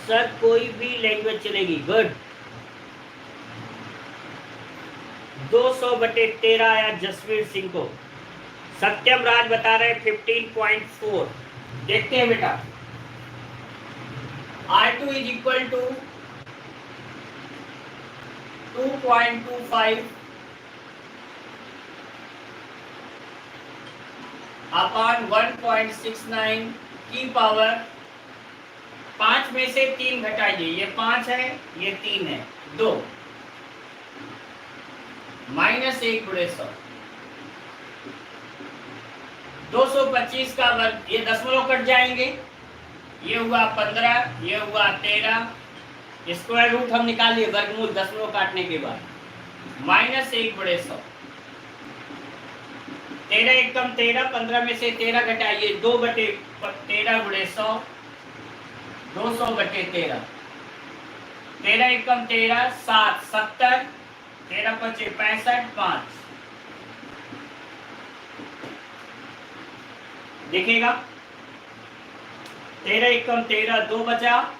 सर कोई भी लैंग्वेज चलेगी। गुड। 200/13 आया जसवीर सिंह को। सत्यम राज बता रहे 15.4। देखते हैं बेटा। R2 is equal to 2.25 upon 1.69 की पावर 5 में से 3 घटाइए। ये 5 है, ये 3 है, 2 -1 × 100। 225 का वर्ग, ये दशमलव कट जाएंगे। ये हुआ 15, ये हुआ 13। स्क्वायर रूट हम निकाल लिए, वर्गमूल दशमलव काटने के बाद। -1 × 100। 13 एकम 13, 15 में से 13 घटाइए, 2/13 × 100, 200/13। 13 एकम 13, 7, 70, 13 × 5 65, 5। देखिएगा 13 एकम 13, 2 बचा,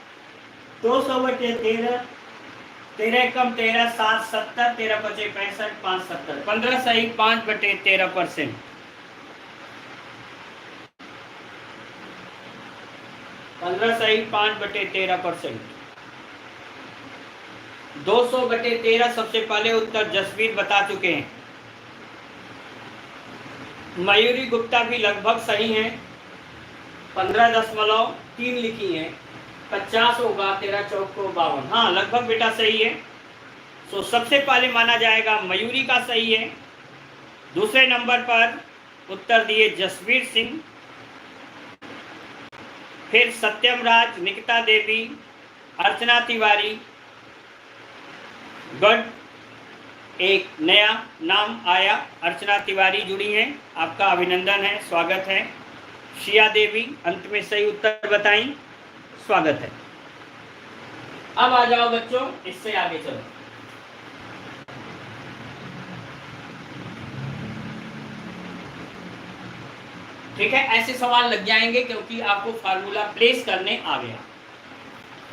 200/13, 13 एकम 13, 7, 70, 13 × 5 65, 5, 70, 15 सही 5/13%। 15 सही 5/13%। 200/13 सबसे पहले उत्तर जसवीर बता चुके हैं। मयूरी गुप्ता भी लगभग सही हैं, 15.3 लिखी है। 50 होगा, 13 चौक को 52। हाँ लगभग बेटा सही है। तो सबसे पहले माना जाएगा मयूरी का सही है। दूसरे नंबर पर उत्तर दिए जसवीर सिंह, फिर सत्यम राज, निकिता देवी, अर्चना तिवारी। गुड, एक नया नाम आया, अर्चना तिवारी जुड़ी हैं, आपका अभिनंदन है, स्वागत है। शिया देवी अंत में सही उत्तर बताई, स्वागत है। अब आ जाओ बच्चों, इससे आगे चलो। ठीक है, ऐसे सवाल लग जाएंगे क्योंकि आपको फार्मूला प्लेस करने आ गया।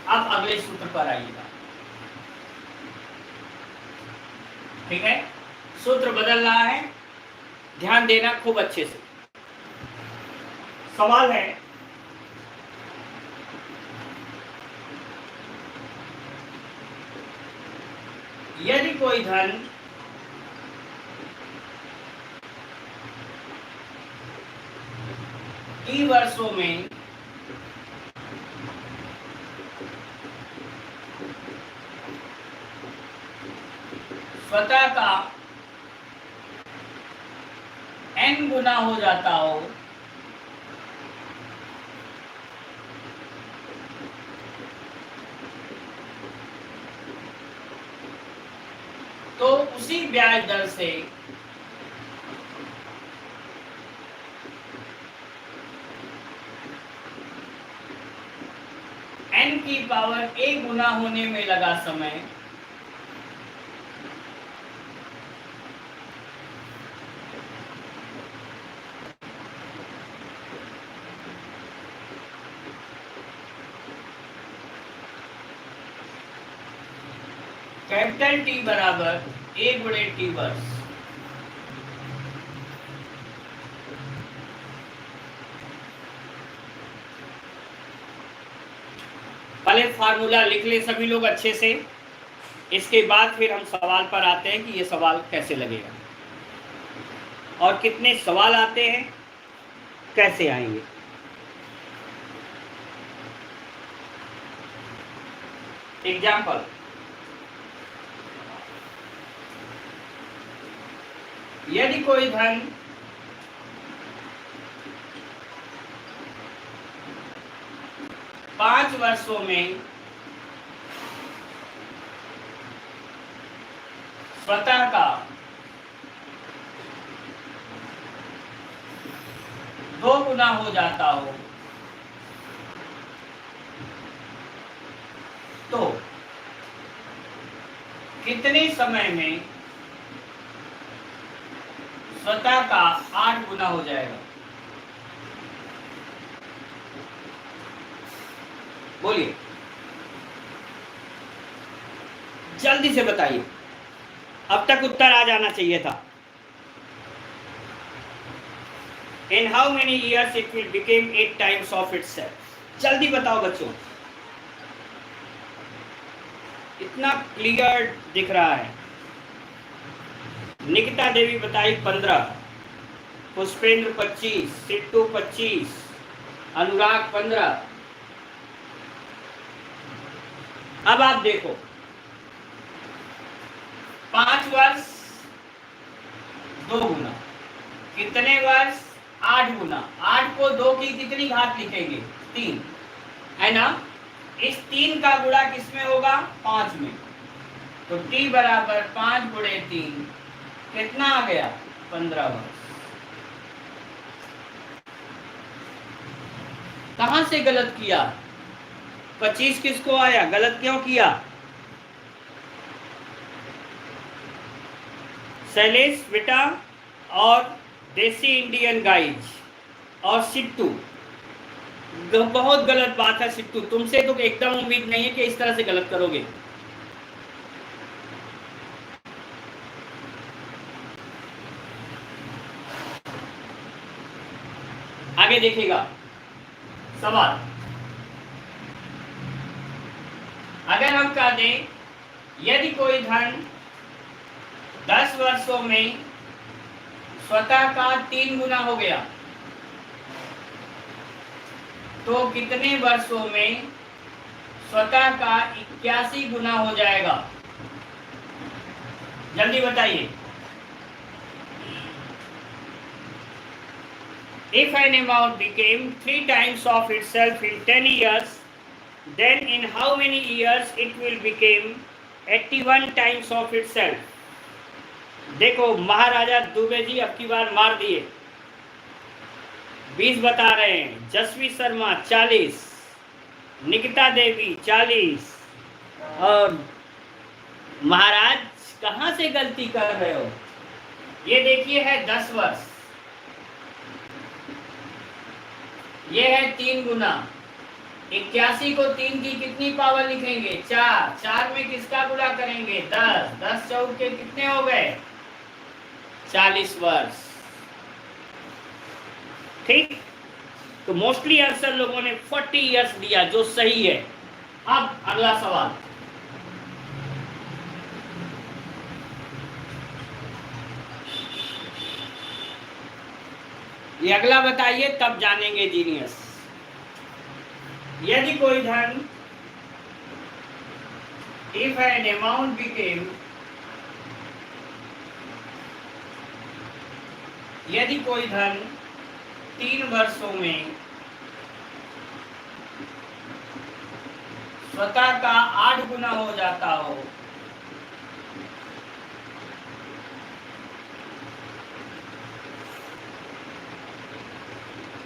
अब अगले सूत्र पर आइएगा। ठीक है, सूत्र बदल रहा है, ध्यान देना खूब अच्छे से। सवाल है यदि कोई धन t वर्षों में स्वतः का n गुना हो जाता हो तो उसी ब्याज दर से n की पावर a गुना होने में लगा समय कैपिटल T बराबर a गुणे t वर्ष। पहले फार्मूला लिख ले सभी लोग अच्छे से, इसके बाद फिर हम सवाल पर आते हैं कि ये सवाल कैसे लगेगा और कितने सवाल आते हैं, कैसे आएंगे। एग्जाम्पल, यदि कोई धन पांच वर्षों में स्वतः का 2 गुना हो जाता हो तो कितने समय में स्वतः का 8 गुना हो जाएगा? बोलिए, जल्दी से बताइए, अब तक उत्तर आ जाना चाहिए था। In how many years it will become 8 times of itself? जल्दी बताओ बच्चों, इतना क्लियर दिख रहा है। निकिता देवी बताई 15, पुष्पेंद्र 25, सिट्टू 25, अनुराग 15। अब आप देखो, 5 वर्ष 2 गुना, कितने वर्ष 8 गुना, 8 को 2 की कितनी घात लिखेंगे? 3, है ना। इस 3 का गुणा किसमें होगा? 5 में। तो t बराबर 5 गुणे 3 कितना आ गया? 15 वर्ष। कहां से गलत किया? 25 किसको आया? गलत क्यों किया? शैलेश बेटा और देसी इंडियन गाइज और सिट्टू, बहुत गलत बात है सिट्टू, तुमसे तो एकदम उम्मीद नहीं है कि इस तरह से गलत करोगे। आगे देखिएगा सवाल। अगर हम कह दें यदि कोई धन 10 वर्षों में स्वतः का 3 गुना हो गया तो कितने वर्षों में स्वतः का 81 गुना हो जाएगा? जल्दी बताइए। If an amount became 3 times of itself in 10 years, then in how many years it will become 81 times of itself? देखो महाराजा दुबे जी अब की बार मार दिए, 20 बता रहे हैं, जसवी शर्मा 40, निकिता देवी 40, और महाराज कहां से गलती कर रहे हो? ये देखिए है 10 वर्ष, ये है 3 गुना 81 को 3 की कितनी पावर लिखेंगे 4, 4 में किसका गुणा करेंगे 10, 10 चौक के कितने हो गए 40 वर्ष। ठीक, तो मोस्टली आंसर लोगों ने 40 इयर्स दिया जो सही है। अब अगला सवाल, ये अगला बताइए तब जानेंगे जीनियस। यदि कोई धन इफ एन अमाउंट बिकेम, यदि कोई धन 3 वर्षों में स्वतः का 8 गुना हो जाता हो,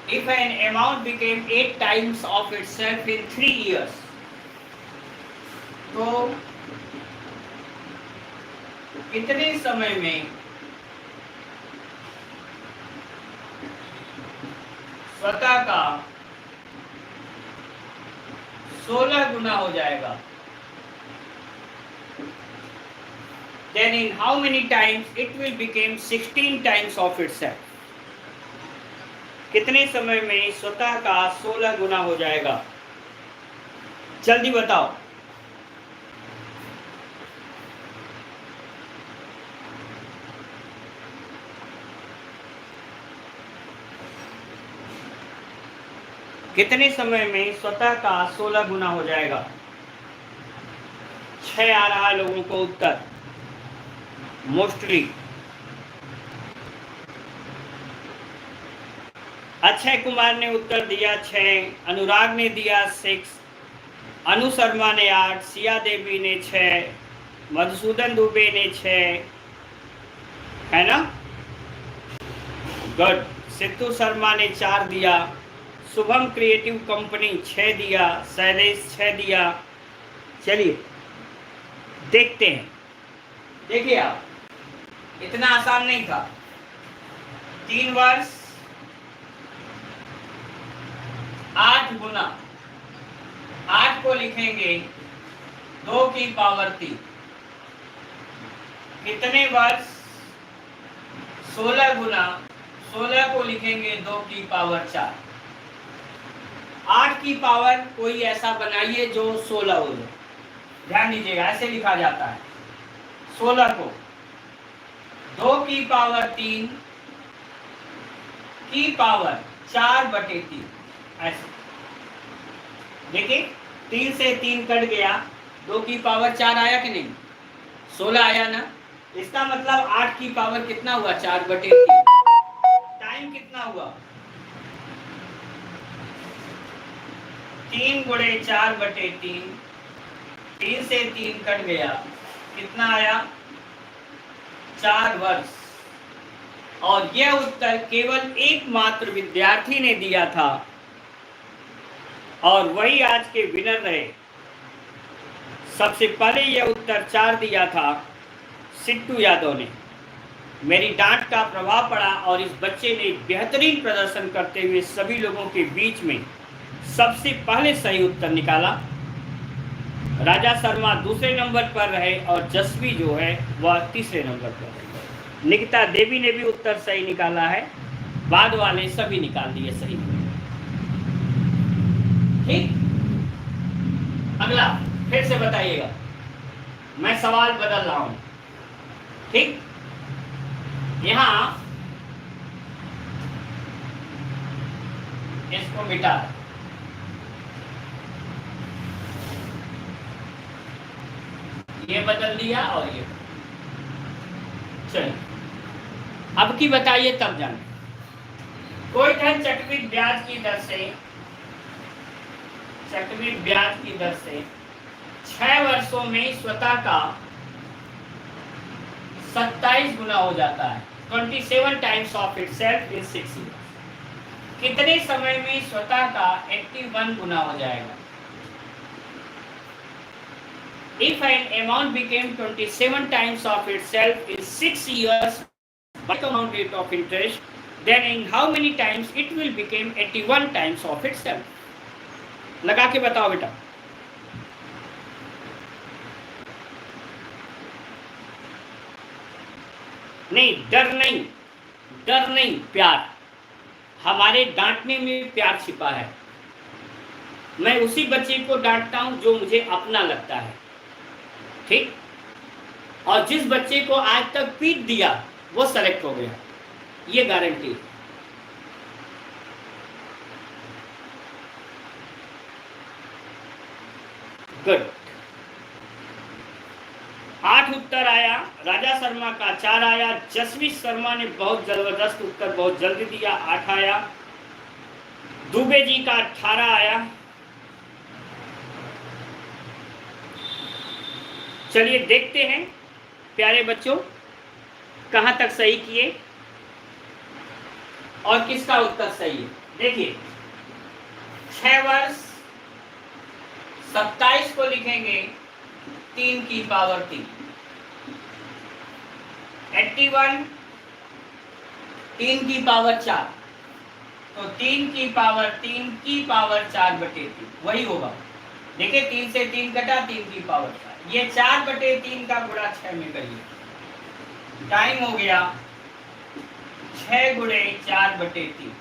if an amount became 8 times of itself in 3 years, तो कितने समय में स्वतः का 16 गुना हो जाएगा? Then in how many times it will become 16 times of itself? कितने समय में स्वतः का 16 गुना हो जाएगा? जल्दी बताओ। कितने समय में स्वतः का 16 गुना हो जाएगा? 6 आ रहा है लोगों को उत्तर मोस्टली। अक्षय कुमार ने उत्तर दिया 6, अनुराग ने दिया 6, अनु शर्मा ने 8, सिया देवी ने 6, मधुसूदन दुबे ने 6, है ना? गुड। सिद्धू शर्मा ने 4 दिया, शुभम क्रिएटिव कंपनी 6 दिया, शैलेश 6 दिया। चलिए देखते हैं। देखिए आप, इतना आसान नहीं था। 3 वर्ष 8 गुना, 8 को लिखेंगे 2 की पावर 3, कितने वर्ष 16 गुना, 16 को लिखेंगे 2 की पावर 4। 8 की पावर कोई ऐसा बनाइए जो 16 हो जाए। ध्यान दीजिएगा, ऐसे लिखा जाता है 16 को 2 की पावर 3 की पावर 4/3, ऐसे देखिए 3 से 3 कट गया, 2 की पावर 4 आया कि नहीं? 16 आया ना? इसका मतलब 8 की पावर कितना हुआ? 4/3। टाइम कितना हुआ? 3 गुणे 4/3, 3 से 3 कट गया, कितना आया? 4 वर्ष। और यह उत्तर केवल एकमात्र विद्यार्थी ने दिया था और वही आज के विनर रहे। सबसे पहले यह उत्तर 4 दिया था सिट्टू यादव ने। मेरी डांट का प्रभाव पड़ा और इस बच्चे ने बेहतरीन प्रदर्शन करते हुए सभी लोगों के बीच में सबसे पहले सही उत्तर निकाला। राजा शर्मा दूसरे नंबर पर रहे और जसवी जो है वह तीसरे नंबर पर रहे। निकिता देवी ने भी उत्तर सही निकाला है, बाद वाले सभी निकाल दिए सही। ठीक, अगला फिर से बताइएगा, मैं सवाल बदल रहा हूं। ठीक, यहां इसको मिटा, ये बदल दिया और ये। चलिए अब की बताइए तब जाने। कोई धन चक्रवृद्धि ब्याज की दर से, चक्रवृद्धि ब्याज की दर से 6 वर्षों में स्वतः का 27 गुना हो जाता है, 27 times of itself in 6 years। कितने समय में स्वतः का 81 गुना हो जाएगा? If an amount became 27 times of itself in 6 years by compound rate of interest, then in how many times it will become 81 times of itself? लगा के बताओ बेटा। नहीं, डर नहीं, डर नहीं, प्यार। हमारे डांटने में प्यार छिपा है। मैं उसी बच्चे को डांटता हूं जो मुझे अपना लगता है, ठीक। और जिस बच्चे को आज तक पीट दिया वो सेलेक्ट हो गया, ये गारंटी। गुड। 8 उत्तर आया, राजा शर्मा का 4 आया, जसवीर शर्मा ने बहुत जबरदस्त उत्तर बहुत जल्दी दिया, 8 आया, दुबे जी का 18 आया। चलिए देखते हैं प्यारे बच्चों कहां तक सही किए और किसका उत्तर सही है। देखिए 6 वर्ष 27 को लिखेंगे 3 की पावर 3, 81 3 की पावर 4, तो 3 की पावर 3 की पावर 4/3 वही होगा। देखिए 3 से 3 कटा, 3 की पावर 4, ये 4/3 का गुणा 6 में करिए। टाइम हो गया 6 गुणे 4/3,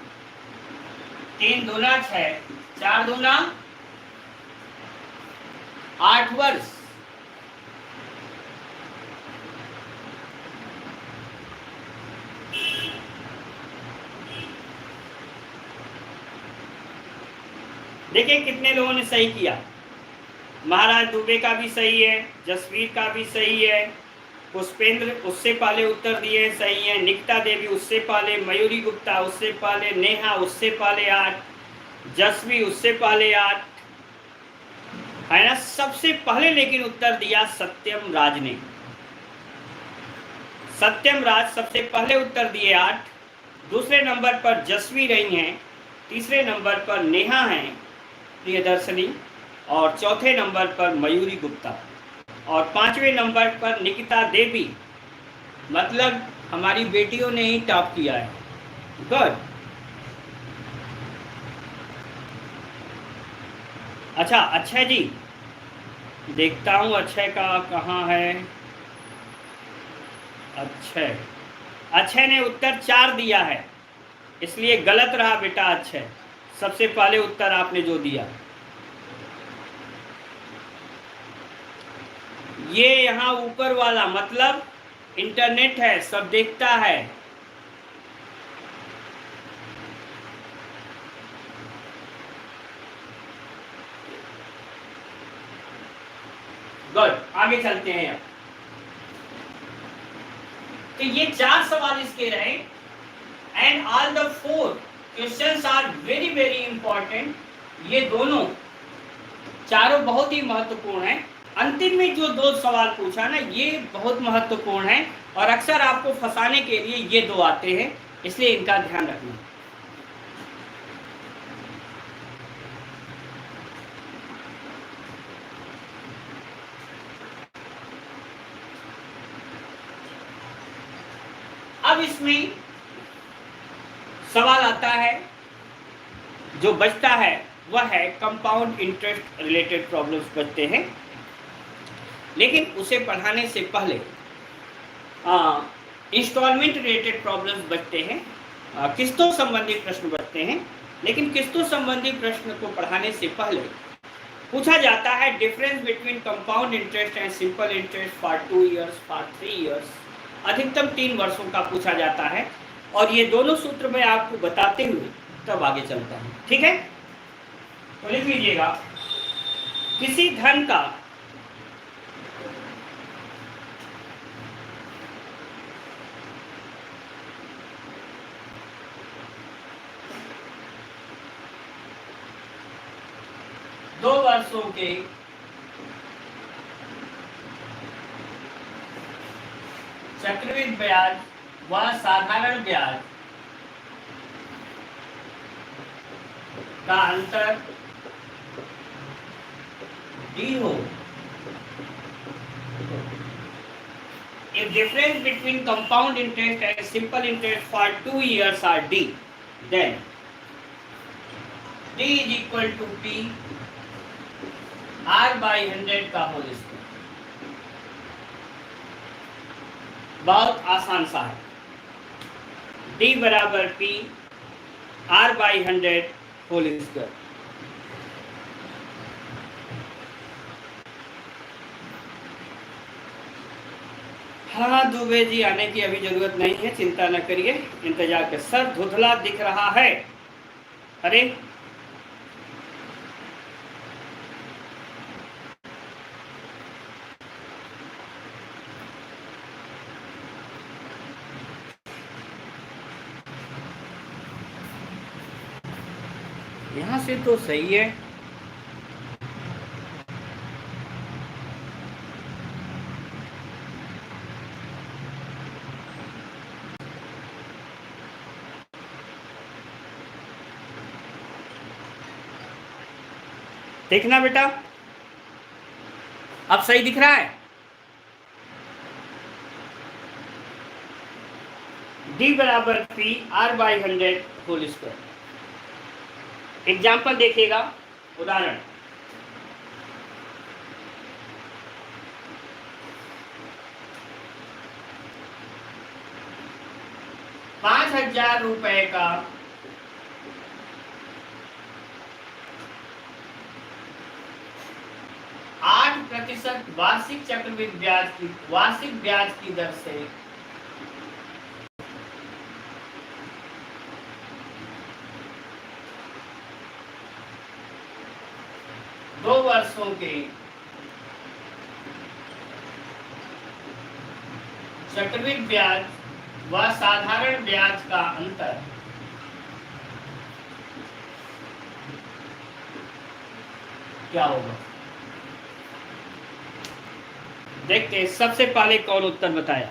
3 दूना 6, 4 दूना 8 वर्ष। देखिए कितने लोगों ने सही किया। महाराज दुबे का भी सही है, जसवीर का भी सही है, पुष्पेंद्र उससे पहले उत्तर दिए सही है, निकिता देवी उससे पहले, मयूरी गुप्ता उससे पहले, नेहा उससे पहले 8, जसवी उससे पहले 8 है ना। सबसे पहले लेकिन उत्तर दिया सत्यम राज ने। सत्यम राज सबसे पहले उत्तर दिए 8, दूसरे नंबर पर जसवी रही हैं, तीसरे नंबर पर नेहा हैं प्रियदर्शनी, और चौथे नंबर पर मयूरी गुप्ता, और 5वें नंबर पर निकिता देवी। मतलब हमारी बेटियों ने ही टॉप किया है। गुड। अच्छा अक्षय जी, देखता हूँ अक्षय का कहाँ है। अक्षय ने उत्तर 4 दिया है, इसलिए गलत रहा बेटा अक्षय। सबसे पहले उत्तर आपने जो दिया ये यहाँ ऊपर वाला मतलब इंटरनेट है, सब देखता है। गुड, आगे चलते हैं अब। तो ये 4 सवाल इसके रहे and all the 4 questions are very very important. ये दोनों चारों बहुत ही महत्वपूर्ण हैं। अंतिम में जो 2 सवाल पूछा ना ये बहुत महत्वपूर्ण है और अक्सर आपको फंसाने के लिए ये 2 आते हैं, इसलिए इनका ध्यान रखना। अब इसमें सवाल आता है जो बचता है वह है कंपाउंड इंटरेस्ट रिलेटेड प्रॉब्लम्स बचते हैं, लेकिन उसे पढ़ाने से पहले इंस्टॉलमेंट रिलेटेड प्रॉब्लम्स बचते हैं, किस्तों संबंधी प्रश्न बचते हैं। लेकिन किस्तों संबंधी प्रश्न को पढ़ाने से पहले पूछा जाता है difference between compound interest and simple interest for 2 years, for 3 years, अधिकतम 3 वर्षों का पूछा जाता है। और ये दोनों सूत्र मैं आपको बताते हुए तब आगे चलता हूँ, ठीक है। तो लिख लीजिएगा, किसी धन का दो वर्षों के चक्रवृद्धि ब्याज व साधारण ब्याज का अंतर D हो if difference between compound interest and simple interest for 2 years are D, then D is equal to P R by 100 का होल स्क्वायर। बहुत आसान सा है। D बराबर P R by 100 whole square. हाँ दुबे जी आने की अभी जरूरत नहीं है, चिंता न करिए, इंतजार कर। सर धुंधला दिख रहा है। अरे यहाँ से तो सही है। देखना बेटा, अब सही दिख रहा है। D बराबर P R by 100 whole square. Example देखिएगा, उदाहरण। ₹5,000 का 8% वार्षिक चक्रवृद्धि ब्याज की दर से 2 वर्षों के चक्रवृद्धि ब्याज व साधारण ब्याज का अंतर क्या होगा? देखते हैं सबसे पहले कौन उत्तर बताया।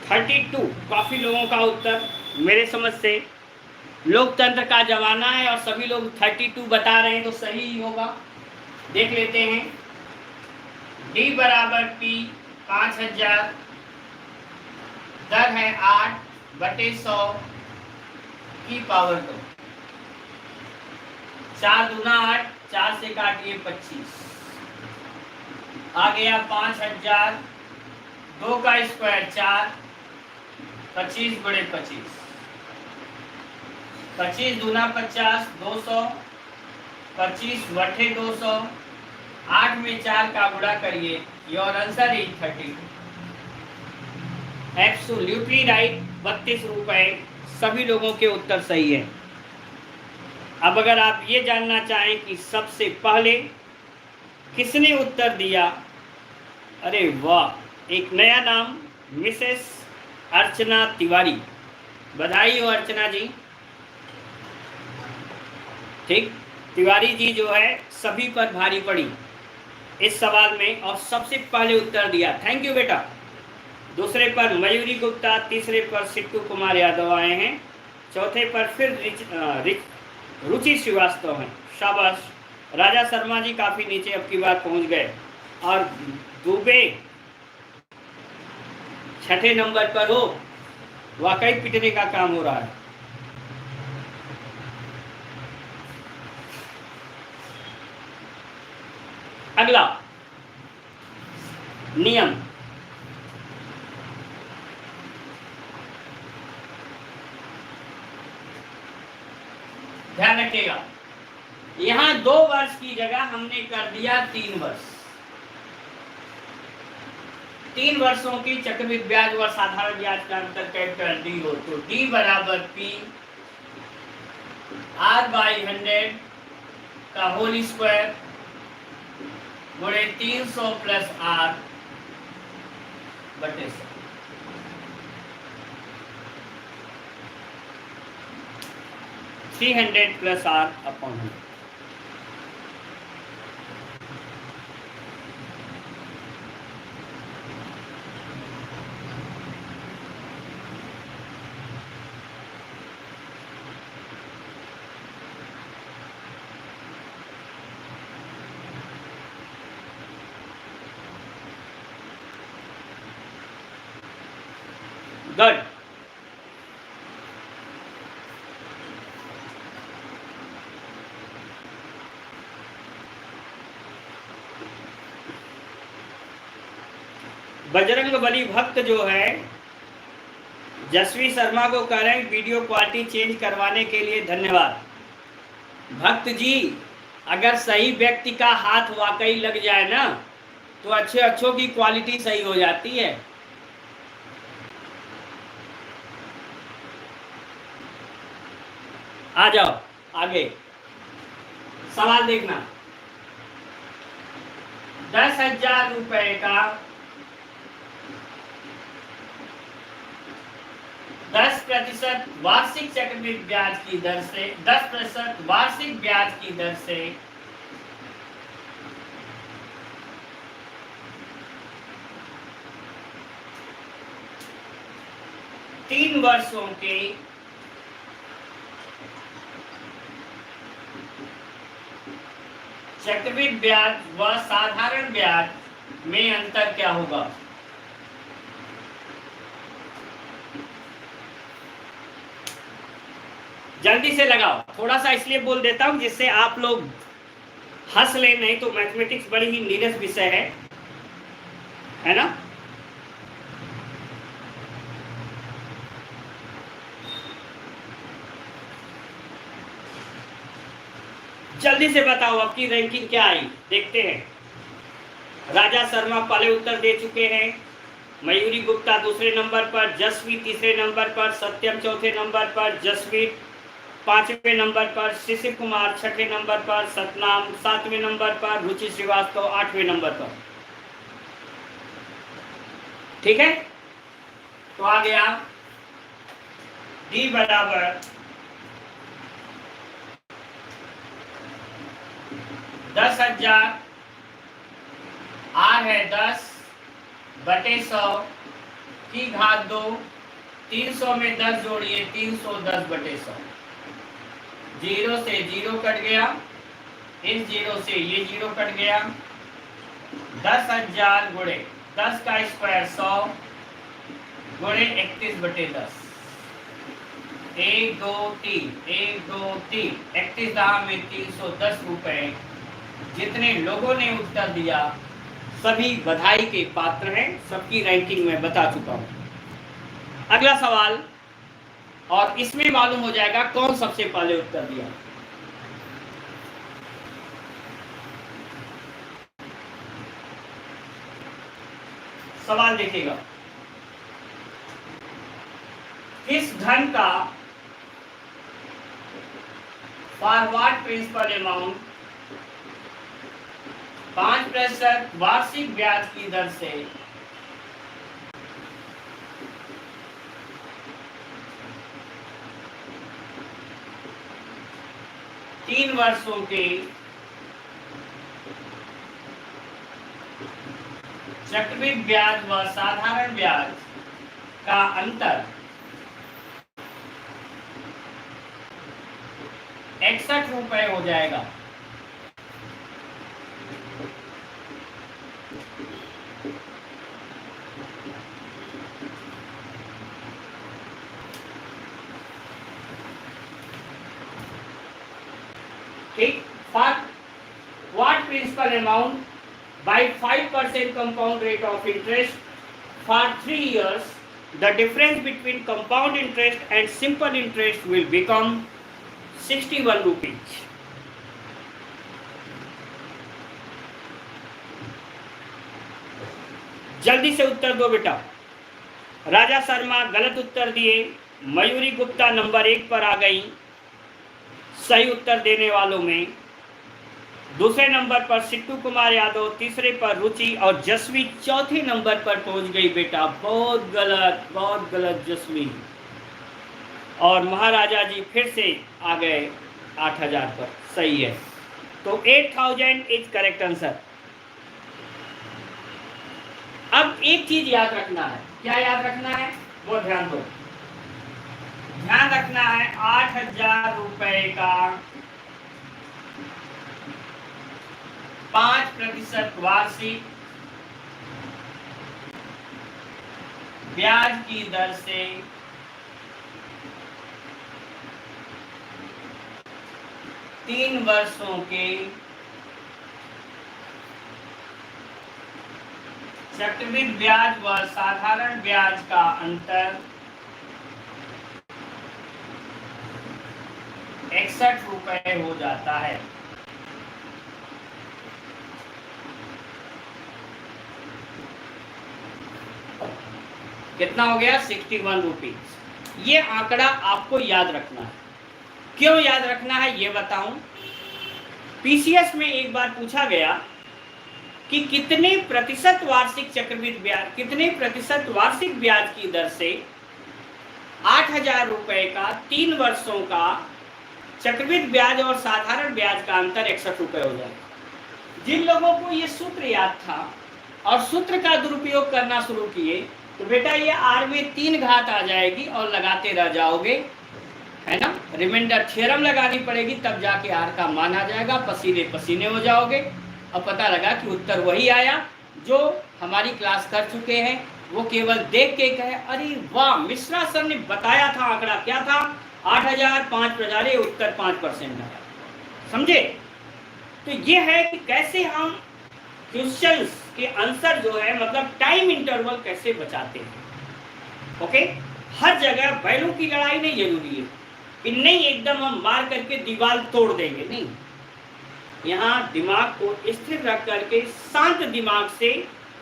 $32 काफी लोगों का उत्तर। मेरे समझ से लोकतंत्र का जमाना है और सभी लोग 32 बता रहे हैं, तो सही ही होगा। देख लेते हैं। D बराबर P 5,000, दर है 8/100 की पावर 2। 4 दूना 8, 4 से काटिए 25, आ गया 5,000। 2 का स्क्वायर 4, 25 बड़े 25, 25 दूना 50, 200, 25 बटे 200, 8 में 4 का गुणा करिए। Your answer is 32। Absolutely right, ₹32। सभी लोगों के उत्तर सही है। अब अगर आप ये जानना चाहें कि सबसे पहले किसने उत्तर दिया, अरे वाह, एक नया नाम, मिसेस अर्चना तिवारी। बधाई हो अर्चना जी। ठीक, तिवारी जी जो है सभी पर भारी पड़ी इस सवाल में और सबसे पहले उत्तर दिया। थैंक यू बेटा। दूसरे पर मयूरी गुप्ता, तीसरे पर सिट्टू कुमार यादव आए हैं, चौथे पर फिर रुचि श्रीवास्तव हैं। शाबाश। राजा शर्मा जी काफी नीचे अब की बार पहुंच गए और दुबे 6ठे नंबर पर हो। वाकई पिटने का काम हो रहा है। अगला नियम, ध्यान रखिएगा। यहां 2 वर्ष की जगह हमने कर दिया 3 वर्ष। 3 वर्षों की चक्रवृद्धि ब्याज व साधारण ब्याज का अंतर कैपिटल D हो, तो D बराबर P R बाई 100 का होल स्क्वायर गुणे 300 प्लस R बटे 100। $300 plus R upon 100। Good. Bajrang Bali भक्त जो है जसवी शर्मा को कह रहे हैं वीडियो क्वालिटी चेंज करवाने के लिए धन्यवाद। भक्त जी, अगर सही व्यक्ति का हाथ वाकई लग जाए ना तो अच्छे अच्छों की क्वालिटी सही हो जाती है। आ जाओ आगे, सवाल देखना। 10,000 रुपए का 10% वार्षिक चक्रवृद्धि ब्याज की दर से 10% वार्षिक ब्याज की दर से 3 वर्षों के चक्रवृद्धि ब्याज व साधारण ब्याज में अंतर क्या होगा? जल्दी से लगाओ। थोड़ा सा इसलिए बोल देता हूं जिससे आप लोग हंस ले, नहीं तो मैथमेटिक्स बड़ी ही नीरस विषय है ना। जल्दी से बताओ आपकी रैंकिंग क्या आई, देखते हैं। राजा शर्मा पहले उत्तर दे चुके हैं, मयूरी गुप्ता दूसरे नंबर पर, जसवी तीसरे नंबर पर, सत्यम चौथे नंबर पर, जसवीर 5वें नंबर पर, शिशिर कुमार 6ठे नंबर पर, सतनाम 7वें नंबर पर, रुचि श्रीवास्तव 8वें नंबर पर। ठीक है, तो आ गया D बराबर 10,000, R है 10/100 की घात 2, 300 में 10 जोड़िए 310/100। 0 से 0 कट गया, इस 0 से ये 0 कट गया। 10,000 गुणे 10 का स्क्वायर 100 गुणे 31/10। 1 2 3 1 2 3 31 दाम में 310 रुपए। जितने लोगों ने उत्तर दिया सभी बधाई के पात्र हैं, सबकी रैंकिंग में बता चुका हूं। अगला सवाल, और इसमें मालूम हो जाएगा कौन सबसे पहले उत्तर दिया। सवाल देखिएगा, किस धन का फॉरवर्ड प्रिंसिपल अमाउंट 5% वार्षिक ब्याज की दर से 3 वर्षों के चक्रवृद्धि ब्याज व साधारण ब्याज का अंतर 61 रुपए हो जाएगा। ठीक, what principal amount by 5% compound rate of interest for 3 years, the difference between compound interest and simple interest will become 61 rupees. जल्दी से उत्तर दो बेटा। राजा शर्मा गलत उत्तर दिए, मयूरी गुप्ता नंबर 1 पर आ गई सही उत्तर देने वालों में। दूसरे नंबर पर सिट्टू कुमार यादव, तीसरे पर रुचि, और जसवी चौथे नंबर पर पहुंच गई बेटा। बहुत गलत जसवी। और महाराजा जी फिर से आ गए 8,000 पर, सही है। तो 8,000 इज करेक्ट आंसर। अब एक चीज याद रखना है, क्या याद रखना है वो ध्यान दो। ध्यान रखना है 8,000 रुपए का 5% वार्षिक ब्याज की दर से तीन वर्षों के चक्रवृद्धि ब्याज व साधारण ब्याज का अंतर 61 रुपए हो जाता है। कितना हो गया? 61 रुपीज। ये आंकड़ा आपको याद रखना है। क्यों याद रखना है ये बताऊं। पीसीएस में एक बार पूछा गया कि कितने प्रतिशत वार्षिक चक्रवृद्धि ब्याज, कितने प्रतिशत वार्षिक ब्याज की दर से 8,000 रुपए का 3 वर्षों का चक्रवृद्धि ब्याज और साधारण ब्याज का अंतर 61 रुपए हो जाएगा। जिन लोगों को ये सूत्र याद था और सूत्र का दुरुपयोग करना शुरू किए तो बेटा ये आर में 3 घात आ जाएगी और लगाते रह जाओगे, है ना। रिमाइंडर थ्योरम लगानी पड़ेगी तब जाके आर का मान आ जाएगा, पसीने पसीने हो जाओगे और पता लगा कि उत्तर वही आया जो हमारी क्लास कर चुके हैं। वो केवल देख के कहे अरे वाह मिश्रा सर ने बताया था, आंकड़ा क्या था 8,000 5,000, उत्तर 5% आया। समझे? तो ये है कि कैसे हम क्वेश्चंस के आंसर जो है मतलब टाइम इंटरवल कैसे बचाते हैं। ओके, हर जगह बैलों की लड़ाई नहीं जरूरी है कि नहीं एकदम हम मार करके दीवार तोड़ देंगे, नहीं। यहाँ दिमाग को स्थिर रख करके शांत दिमाग से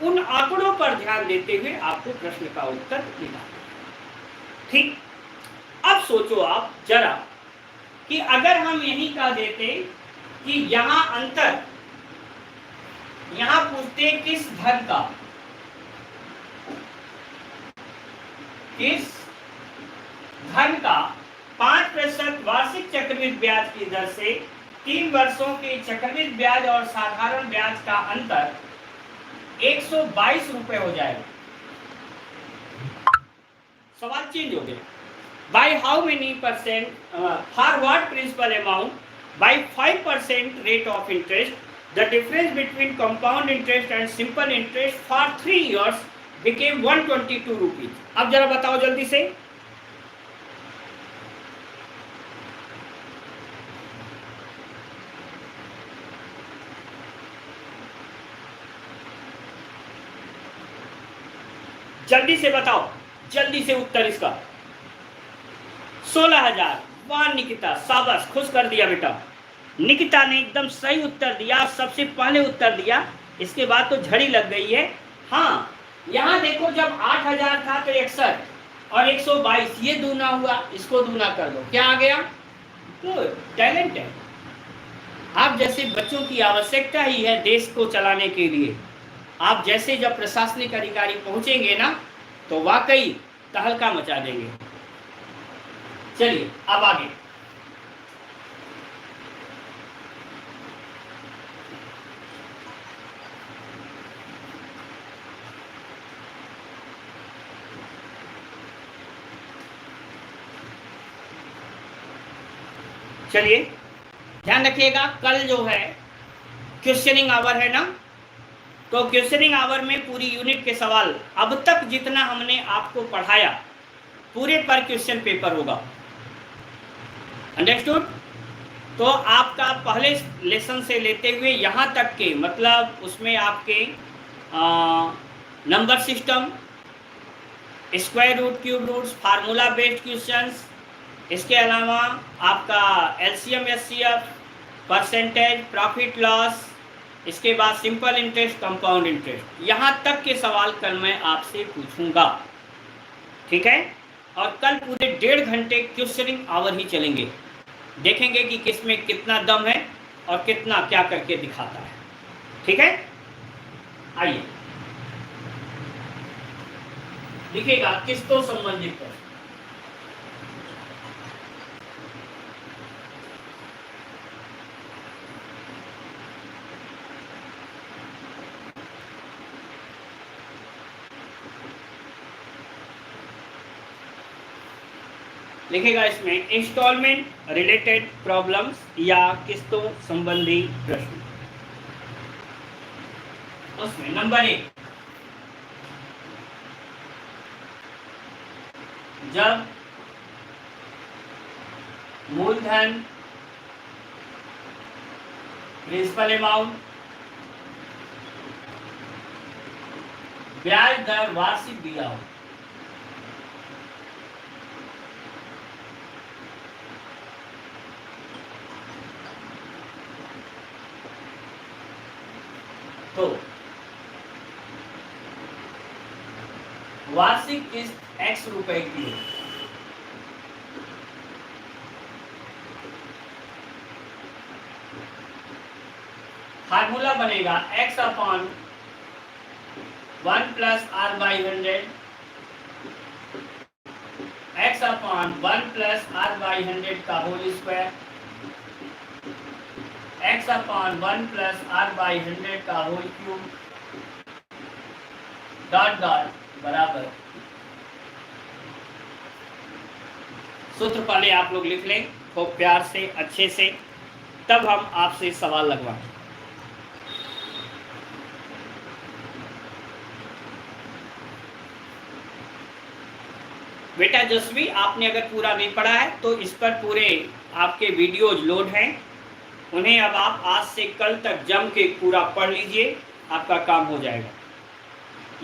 उन आंकड़ों पर ध्यान देते हुए आपको प्रश्न का उत्तर निकालना। ठीक, अब सोचो आप जरा कि अगर हम यही कह देते कि यहाँ अंतर, यहाँ पूछते किस धन का, किस धन का 5% वार्षिक चक्रवृद्धि ब्याज की दर से 3 वर्षों के चक्रवृद्धि ब्याज और साधारण ब्याज का अंतर 122 रुपए हो जाएगा। सवाल चेंज हो गया। By how many percent, for what principal amount, by 5% rate of interest, the difference between compound interest and simple interest for 3 years became 122 rupees. अब जरा बताओ जल्दी से। जल्दी से बताओ, जल्दी से उत्तर इसका। 16,000। वाह निकिता, शाबाश, खुश कर दिया बेटा। निकिता ने एकदम सही उत्तर दिया, सबसे पहले उत्तर दिया, इसके बाद तो झड़ी लग गई है। हाँ, यहाँ देखो जब 8,000 था तो 61 और 122, ये दूना हुआ, इसको दूना कर दो, क्या आ गया? तो टैलेंट है। आप जैसे बच्चों की आवश्यकता ही है देश को चलाने के लिए। आप जैसे जब प्रशासनिक अधिकारी पहुंचेंगे ना तो वाकई तहलका मचा देंगे। चलिए अब आगे। चलिए ध्यान रखिएगा, कल जो है क्वेश्चनिंग आवर है ना, तो क्वेश्चनिंग आवर में पूरी यूनिट के सवाल अब तक जितना हमने आपको पढ़ाया पूरे पर क्वेश्चन पेपर होगा। अंडरस्टूड? तो आपका पहले लेसन से लेते हुए यहाँ तक के मतलब उसमें आपके number system, square root, cube roots, formula based questions, इसके अलावा आपका LCM HCF, percentage, profit loss, इसके बाद सिंपल इंटरेस्ट, कंपाउंड इंटरेस्ट, यहाँ तक के सवाल कल मैं आपसे पूछूंगा। ठीक है? और कल पूरे 1.5 घंटे क्वेश्चनिंग आवर ही चलेंगे। देखेंगे कि किस में कितना दम है और कितना क्या करके दिखाता है। ठीक है? आइए लिखिएगा किस तो संबंधित है। लिखेगा इसमें इंस्टॉलमेंट रिलेटेड प्रॉब्लम्स या किस्तों संबंधी प्रश्न। उसमें नंबर 1, जब मूलधन प्रिंसिपल अमाउंट ब्याज दर वार्षिक दिया हो। तो वार्षिक किस्त x रुपए की हो। फार्मूला बनेगा x upon 1 plus R by 100, x upon 1 plus R by 100 का whole square, x upon 1 plus R by 100 का होल क्यूब, डॉट डॉट बराबर। सूत्र पहले आप लोग लिख लें खूब प्यार से अच्छे से, तब हम आपसे सवाल लगवाएं। बेटा जसवी, आपने अगर पूरा नहीं पढ़ा है तो इस पर पूरे आपके वीडियोज लोड हैं, उन्हें अब आप आज से कल तक जम के पूरा पढ़ लीजिए, आपका काम हो जाएगा।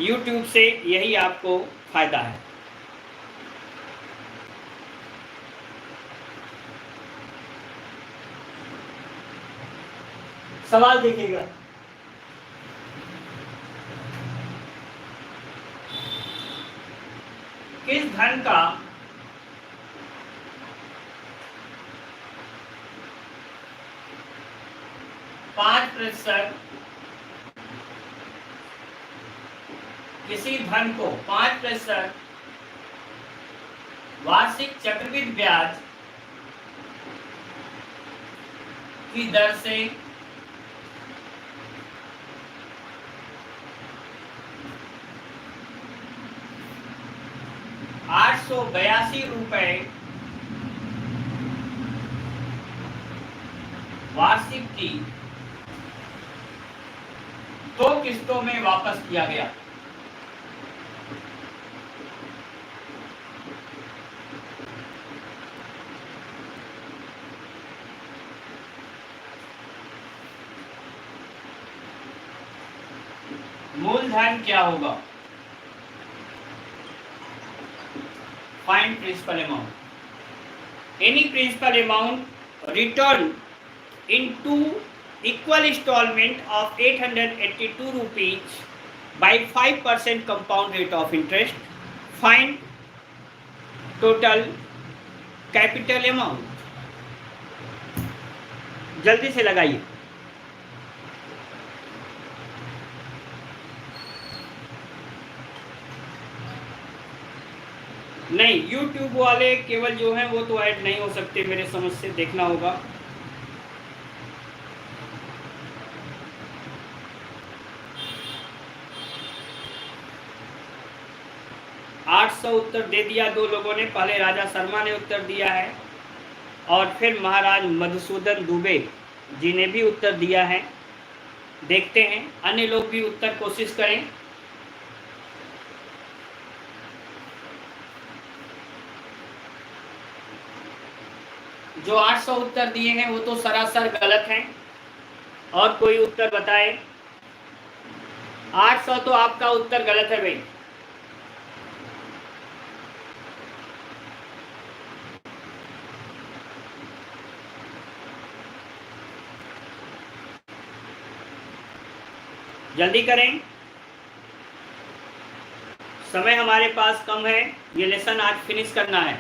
YouTube से यही आपको फायदा है। सवाल देखिएगा, किस धन का पाँच प्रतिशत, किसी धन को 5% वार्षिक चक्रवृद्धि ब्याज की दर से ₹882 वार्षिक की 2 किस्तों में वापस किया गया। मूलधन क्या होगा? Find principal amount. Any principal amount returned in 2 equal installment of 882 rupees by 5% compound rate of interest. Find total capital amount. जल्दी से लगाइए। नहीं, YouTube वाले केवल जो हैं वो तो ऐड नहीं हो सकते, मेरे समझ से देखना होगा। $800 उत्तर दे दिया 2 लोगों ने, पहले राजा शर्मा ने उत्तर दिया है और फिर महाराज मधुसूदन दुबे जी ने भी उत्तर दिया है। देखते हैं अन्य लोग भी उत्तर कोशिश करें। जो 800 उत्तर दिए हैं वो तो सरासर गलत हैं, और कोई उत्तर बताए। 800 तो आपका उत्तर गलत है भाई। जल्दी करें, समय हमारे पास कम है, ये लेसन आज फिनिश करना है।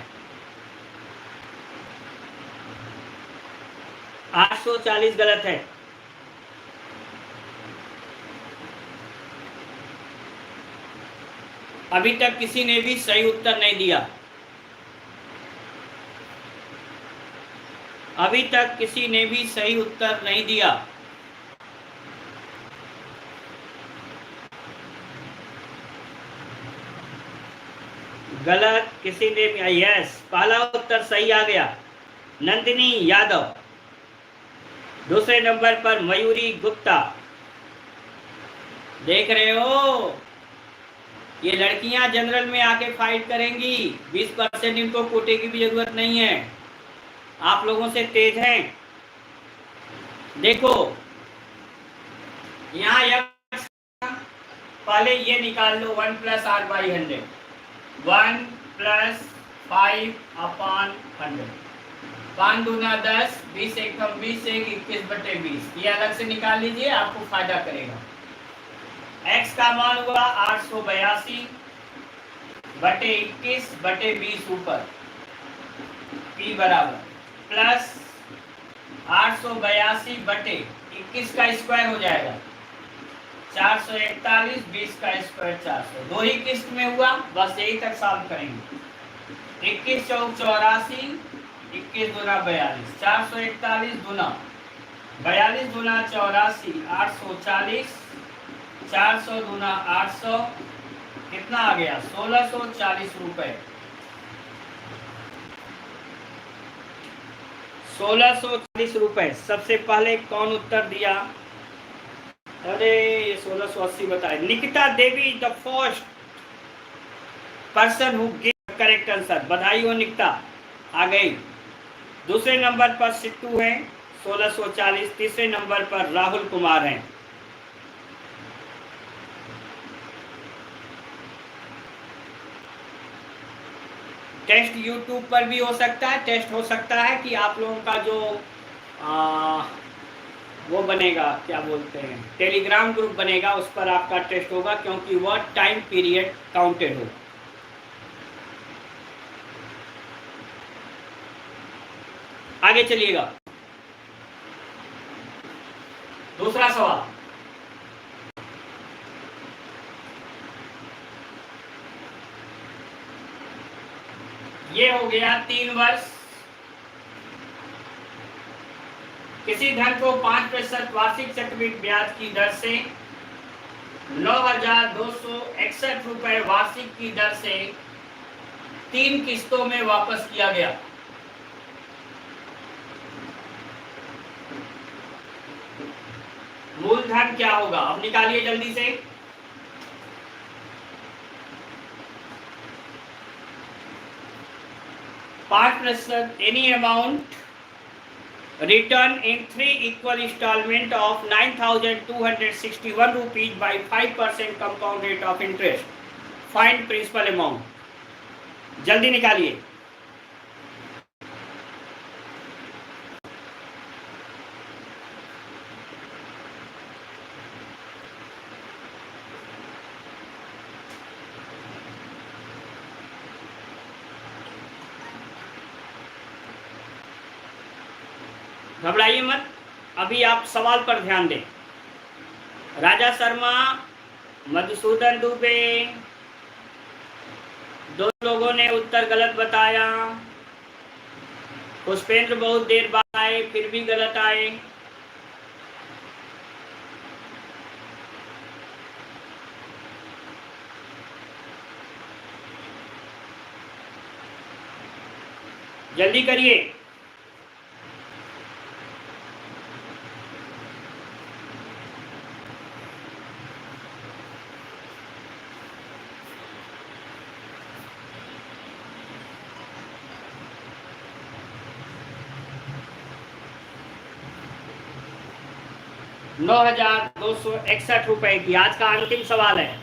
840 गलत है। अभी तक किसी ने भी सही उत्तर नहीं दिया। अभी तक किसी ने भी सही उत्तर नहीं दिया। गलत किसी ने भी। यस, पहला उत्तर सही आ गया, नंदिनी यादव। दूसरे नंबर पर मयूरी गुप्ता। देख रहे हो, ये लड़कियां जनरल में आके फाइट करेंगी, 20% इनको कोटे की भी जरूरत नहीं है, आप लोगों से तेज हैं। देखो यहाँ यक्स पहले ये निकाल लो, 1 + r/100, 1 + 5/100, 5 दूना 10, 20 एकम 20, 21/20, ये अलग से निकाल लीजिए, आपको फायदा करेगा। x का मान हुआ 882 बटे 21 बटे 20 ऊपर, p बराबर प्लस 882 बटे 21 का स्क्वायर हो जाएगा 441, 20 का स्क्वायर 400, दो ही किस्त में हुआ, बस यही तक सॉल्व करेंगे। 21 चौक 84, 21 दूना 42, 441 दूना 42 दूना 84, 840, 400 दूना 800, कितना आ गया 1640 रुपए। 1640 रुपए। सबसे पहले कौन उत्तर दिया? अरे 1680 बताए। Nikita Devi is the first person who give correct answer. बधाई हो निकिता, आ गई। दूसरे नंबर पर सिट्टू है 1640, तीसरे नंबर पर राहुल कुमार हैं। टेस्ट यूट्यूब पर भी हो सकता है, टेस्ट हो सकता है कि आप लोगों का जो वो बनेगा, क्या बोलते हैं, टेलीग्राम ग्रुप बनेगा, उस पर आपका टेस्ट होगा, क्योंकि वह टाइम पीरियड काउंटेड हो। आगे चलिएगा। दूसरा सवाल, ये हो गया 3 वर्ष। किसी धन को 5% वार्षिक चक्रवृद्धि ब्याज की दर से 9,261 रुपए वार्षिक की दर से 3 किस्तों में वापस किया गया। मूलधन क्या होगा? अब निकालिए जल्दी से। % Any amount return in 3 equal installment of 9,261 rupees by 5% compound rate of interest. Find principal amount. जल्दी निकालिए। घबराइए मत, अभी आप सवाल पर ध्यान दें। राजा शर्मा, मधुसूदन दुबे, 2 लोगों ने उत्तर गलत बताया। पुष्पेंद्र बहुत देर बाद आए, फिर भी गलत आए। जल्दी करिए। ₹9,261 की आज का अंतिम सवाल है,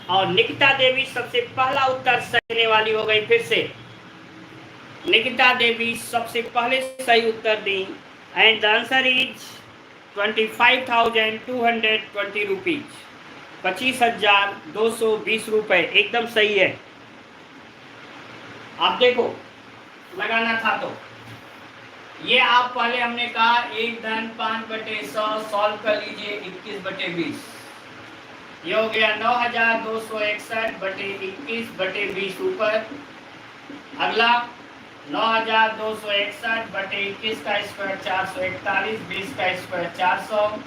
और निकिता देवी सबसे पहला उत्तर सही देने वाली हो गई। फिर से निकिता देवी सबसे पहले सही उत्तर दी, and the answer is 25,220 rupees, 25,220 रुपए, एकदम सही है। आप देखो, लगाना था तो ये आप पहले हमने कहा 1 धन 5/100 सॉल्व कर लीजिए 21/20, ये हो गया 9,261 बटे 21/20 ऊपर। अगला 9,261 बटे 21 का स्क्वायर 441, 20 का स्क्वायर 400,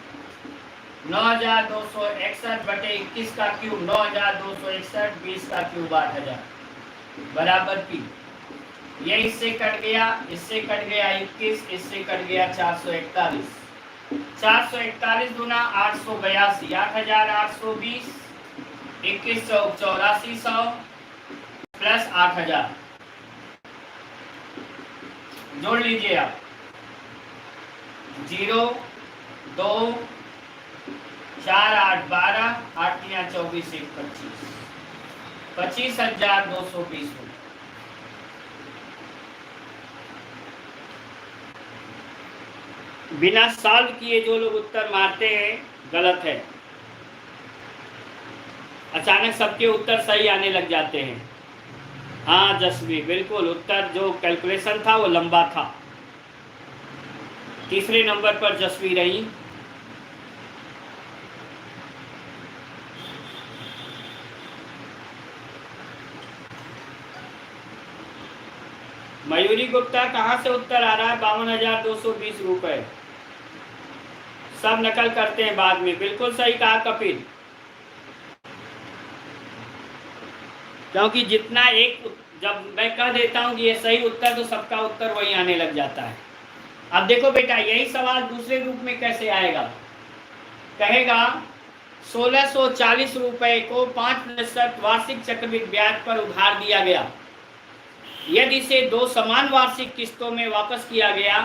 9,261 बटे 21 का क्यूब 9,261, 20 का क्यूब 8,000 बराबर पी। ये इससे कट गया, इससे कट गया 21, इससे कट गया 441, 441 दूना 882, 8,820, 21,84,100 प्लस 8,000 जोड़ लीजिए आप। 0 2 4 8 12 8 3 24 1 25 25,220 रुपये। बिना सॉल्व किए जो लोग उत्तर मारते हैं गलत है। अचानक सबके उत्तर सही आने लग जाते हैं। हाँ जसवी, बिल्कुल उत्तर जो कैलकुलेशन था वो लंबा था। तीसरे नंबर पर जसवी रही। मयूरी गुप्ता कहाँ से उत्तर आ रहा है? 52,220 रुपए। सब नकल करते हैं बाद में। बिल्कुल सही कहा कपिल, क्योंकि जितना एक जब मैं कह देता हूं कि ये सही उत्तर तो सबका उत्तर वही आने लग जाता है। अब देखो बेटा, यही सवाल दूसरे रूप में कैसे आएगा? कहेगा 1640 रुपए को 5% वार्षिक चक्रवृद्धि ब्याज पर उधार दिया गया। यदि इसे 2 समान वार्षिक किस्तों में वापस किया गया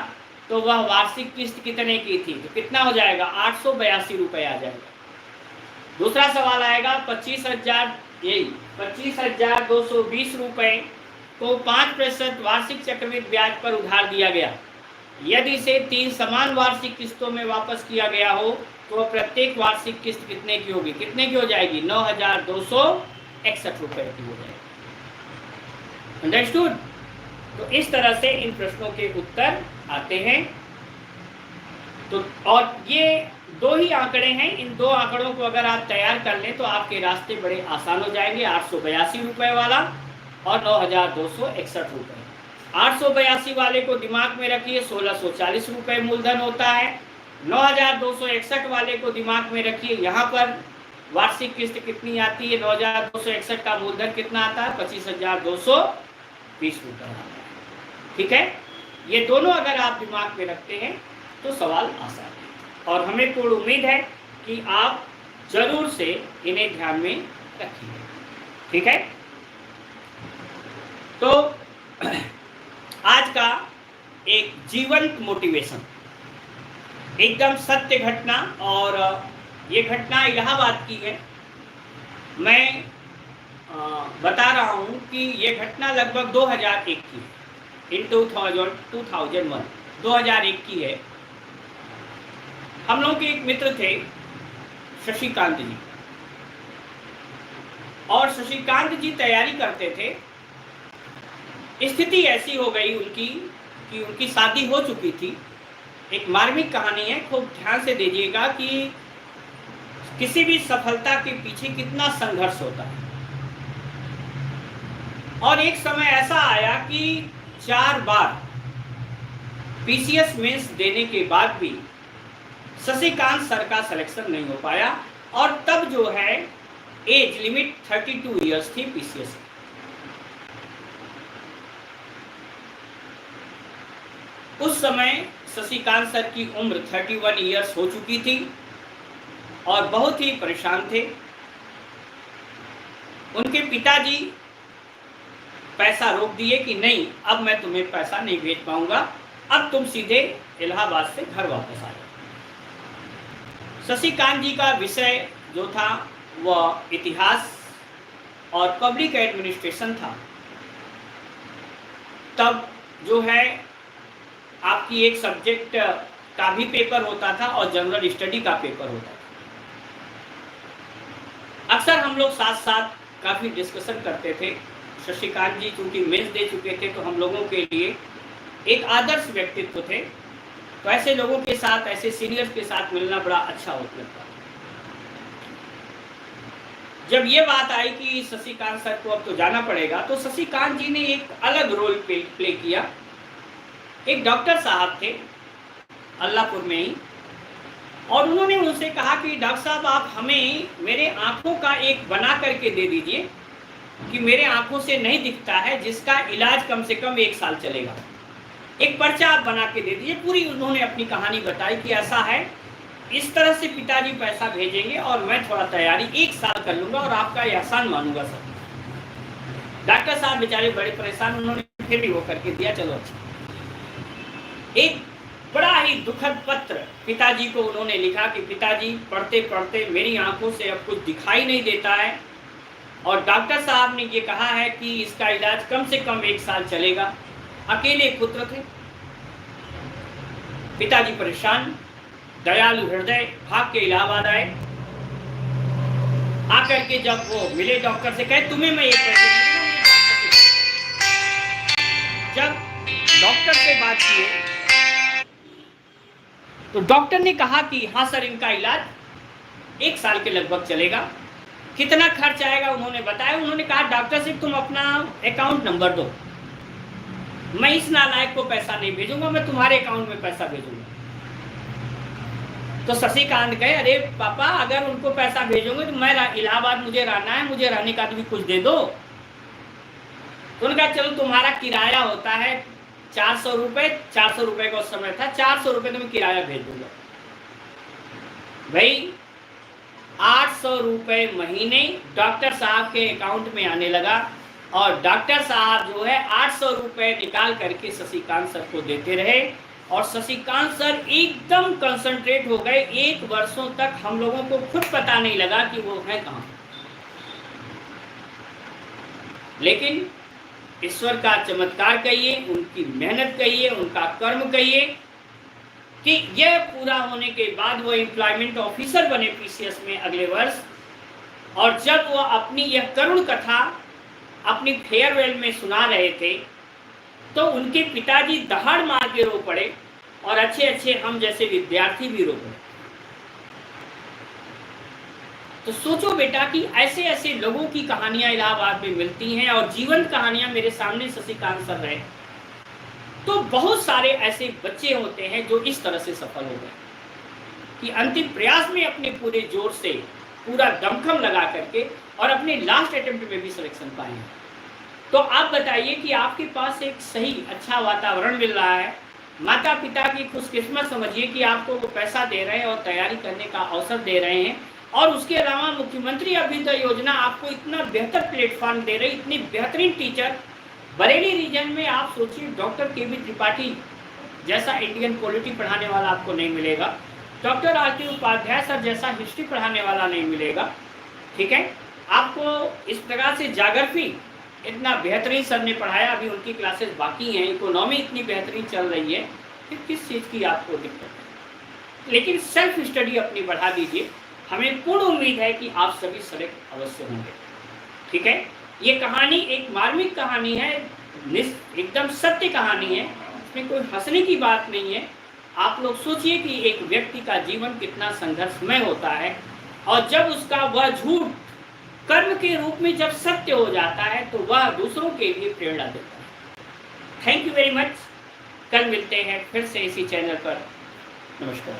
तो वह वार्षिक किस्त कितने की थी? तो कितना हो जाएगा? 882 रुपए आ जाएगा। दूसरा सवाल आएगा 25,220 रुपए को 5% वार्षिक चक्रवृद्धि ब्याज पर उधार दिया गया। यदि इसे 3 समान वार्षिक किस्तों में वापस किया गया हो तो प्रत्येक वार्षिक किस्त कितने की होगी? कितने की हो जाएगी? 9,261 रुपए की हो जाएगी। अंडरस्टूड? तो इस तरह से इन प्रश्नों के उत्तर आते हैं। तो और ये 2 ही आंकड़े हैं। इन 2 आंकड़ों को अगर आप तैयार कर लें तो आपके रास्ते बड़े आसान हो जाएंगे। 882 रुपए वाला और 9,261 रुपए। 882 वाले को दिमाग में रखिए, 1640 रुपए मूलधन होता है। 9,261 वाले को दिमाग में रखिए, यहाँ पर वार्षिक किस्त कितनी आती है? 9,261 का मूलधन कितना आता है? 25,220 रुपए आता है। ठीक है, ये दोनों अगर आप दिमाग में रखते हैं तो सवाल आसान है और हमें पूर्ण उम्मीद है कि आप जरूर से इन्हें ध्यान में रखिए। ठीक है, तो आज का एक जीवंत मोटिवेशन, एकदम सत्य घटना, और ये घटना इलाहाबाद की है। मैं बता रहा हूँ कि ये घटना लगभग 2001 की है। इन 2001 की है। हम लोग के एक मित्र थे शशिकांत जी, और शशिकांत जी तैयारी करते थे। स्थिति ऐसी हो गई उनकी कि उनकी शादी हो चुकी थी। एक मार्मिक कहानी है, खूब ध्यान से देखिएगा कि किसी भी सफलता के पीछे कितना संघर्ष होता है। और एक समय ऐसा आया कि 4 बार पीसीएस मेंस देने के बाद भी शशिकांत सर का सिलेक्शन नहीं हो पाया, और तब जो है एज लिमिट 32 इयर्स थी पीसीएस। उस समय शशिकांत सर की उम्र 31 इयर्स हो चुकी थी और बहुत ही परेशान थे। उनके पिताजी पैसा रोक दिए कि नहीं, अब मैं तुम्हें पैसा नहीं भेज पाऊंगा, अब तुम सीधे इलाहाबाद से घर वापस आ जाओ। शशिकांत जी का विषय जो था वह इतिहास और पब्लिक एडमिनिस्ट्रेशन था। तब जो है आपकी एक सब्जेक्ट का भी पेपर होता था और जनरल स्टडी का पेपर होता था। अक्सर हम लोग साथ साथ काफ़ी डिस्कशन करते थे। शशिकांत जी चूँकि मेंस दे चुके थे तो हम लोगों के लिए एक आदर्श व्यक्तित्व थे, तो ऐसे लोगों के साथ, ऐसे सीनियर्स के साथ मिलना बड़ा अच्छा होता था। जब ये बात आई कि शशिकांत सर को अब तो जाना पड़ेगा, तो शशिकांत जी ने एक अलग रोल प्ले किया। एक डॉक्टर साहब थे अल्लाहपुर में ही, और उन्होंने उनसे कहा कि डॉक्टर साहब आप हमें मेरे आंखों का एक बना करके दे दीजिए कि मेरे आंखों से नहीं दिखता है, जिसका इलाज कम से कम 1 साल चलेगा। एक पर्चा आप बना के दे दीजिए। पूरी उन्होंने अपनी कहानी बताई कि ऐसा है इस तरह से पिताजी पैसा भेजेंगे और मैं थोड़ा तैयारी 1 साल कर लूंगा और आपका एहसान मानूंगा सर। डॉक्टर साहब बेचारे बड़े परेशान, उन्होंने फिर भी वो करके दिया। चलो अच्छा। एक बड़ा ही दुखद पत्र पिताजी को उन्होंने लिखा कि पिताजी, पढ़ते पढ़ते मेरी आंखों से अब कुछ दिखाई नहीं देता है और डॉक्टर साहब ने ये कहा है कि इसका इलाज कम से कम 1 साल चलेगा। अकेले पुत्र थे, पिताजी परेशान, दयालु हृदय, भाग के इलाहाबाद आए। आकर के जब वो मिले डॉक्टर से, कहे तुम्हें मैं एक पैसे जब डॉक्टर से बात किए तो डॉक्टर ने कहा कि हाँ सर, इनका इलाज 1 साल के लगभग चलेगा। कितना खर्च आएगा उन्होंने बताया। उन्होंने कहा डॉक्टर साहब तुम अपना अकाउंट नंबर दो, मैं इस नालायक को पैसा नहीं भेजूंगा, मैं तुम्हारे अकाउंट में पैसा भेजूंगा। तो शशिकांत कहे अरे पापा, अगर उनको पैसा भेजोगे तो मैं इलाहाबाद मुझे रहना है, मुझे रहने का भी कुछ दे दो। तो उन्होंने कहा चलो तुम्हारा किराया होता है 400 रुपए, 400 रुपए का उस समय था, 400 रुपए तुम्हें किराया भेज दूंगा। भाई 800 रुपए महीने डॉक्टर साहब के अकाउंट में आने लगा और डॉक्टर साहब जो है 800 रुपए निकाल करके शशिकांत सर को देते रहे और शशिकांत सर एकदम कंसंट्रेट हो गए। 1 वर्षों तक हम लोगों को खुद पता नहीं लगा कि वो है कहां। लेकिन ईश्वर का चमत्कार कहिए, उनकी मेहनत कहिए, उनका कर्म कहिए कि यह पूरा होने के बाद वो एम्प्लॉयमेंट ऑफिसर बने पीसीएस में अगले वर्ष। और जब वो अपनी यह करुण कथा अपनी फेयरवेल में सुना रहे थे तो उनके पिताजी दहाड़ मार के रो पड़े और अच्छे अच्छे हम जैसे विद्यार्थी भी रो पड़े। तो सोचो बेटा कि ऐसे ऐसे लोगों की कहानियां इलाहाबाद में मिलती हैं और जीवंत कहानियां मेरे सामने शशिकांत सर रहे। तो बहुत सारे ऐसे बच्चे होते हैं जो इस तरह से सफल हो गए कि अंतिम प्रयास में अपने पूरे जोर से, पूरा दमखम लगा करके और अपने लास्ट अटेम्प्ट में भी सिलेक्शन पाए हैं। तो आप बताइए कि आपके पास एक सही अच्छा वातावरण मिल रहा है, माता पिता की खुशकिस्मत समझिए कि आपको वो पैसा दे रहे हैं और तैयारी करने का अवसर दे रहे हैं, और उसके अलावा मुख्यमंत्री अभ्युदय योजना आपको इतना बेहतर प्लेटफॉर्म दे रही, इतनी बेहतरीन टीचर। बरेली रीजन में आप सोचिए डॉक्टर के.बी. त्रिपाठी जैसा इंडियन पॉलिटी पढ़ाने वाला आपको नहीं मिलेगा, डॉक्टर आर.के. उपाध्याय सर जैसा हिस्ट्री पढ़ाने वाला नहीं मिलेगा, ठीक है। आपको इस प्रकार से ज्योग्राफी इतना बेहतरीन सर ने पढ़ाया, अभी उनकी क्लासेस बाकी हैं। इकोनॉमी इतनी बेहतरीन चल रही है, फिर किस चीज़ की आपको दिक्कत है। लेकिन सेल्फ स्टडी अपनी बढ़ा दीजिए, हमें पूर्ण उम्मीद है कि आप सभी सेलेक्ट अवश्य होंगे, ठीक है। ये कहानी एक मार्मिक कहानी है, एकदम सत्य कहानी है, इसमें कोई हंसने की बात नहीं है। आप लोग सोचिए कि एक व्यक्ति का जीवन कितना संघर्षमय होता है और जब उसका वह झूठ कर्म के रूप में जब सत्य हो जाता है तो वह दूसरों के लिए प्रेरणा देता है। Thank you very much. कल मिलते हैं फिर से इसी चैनल पर। नमस्कार।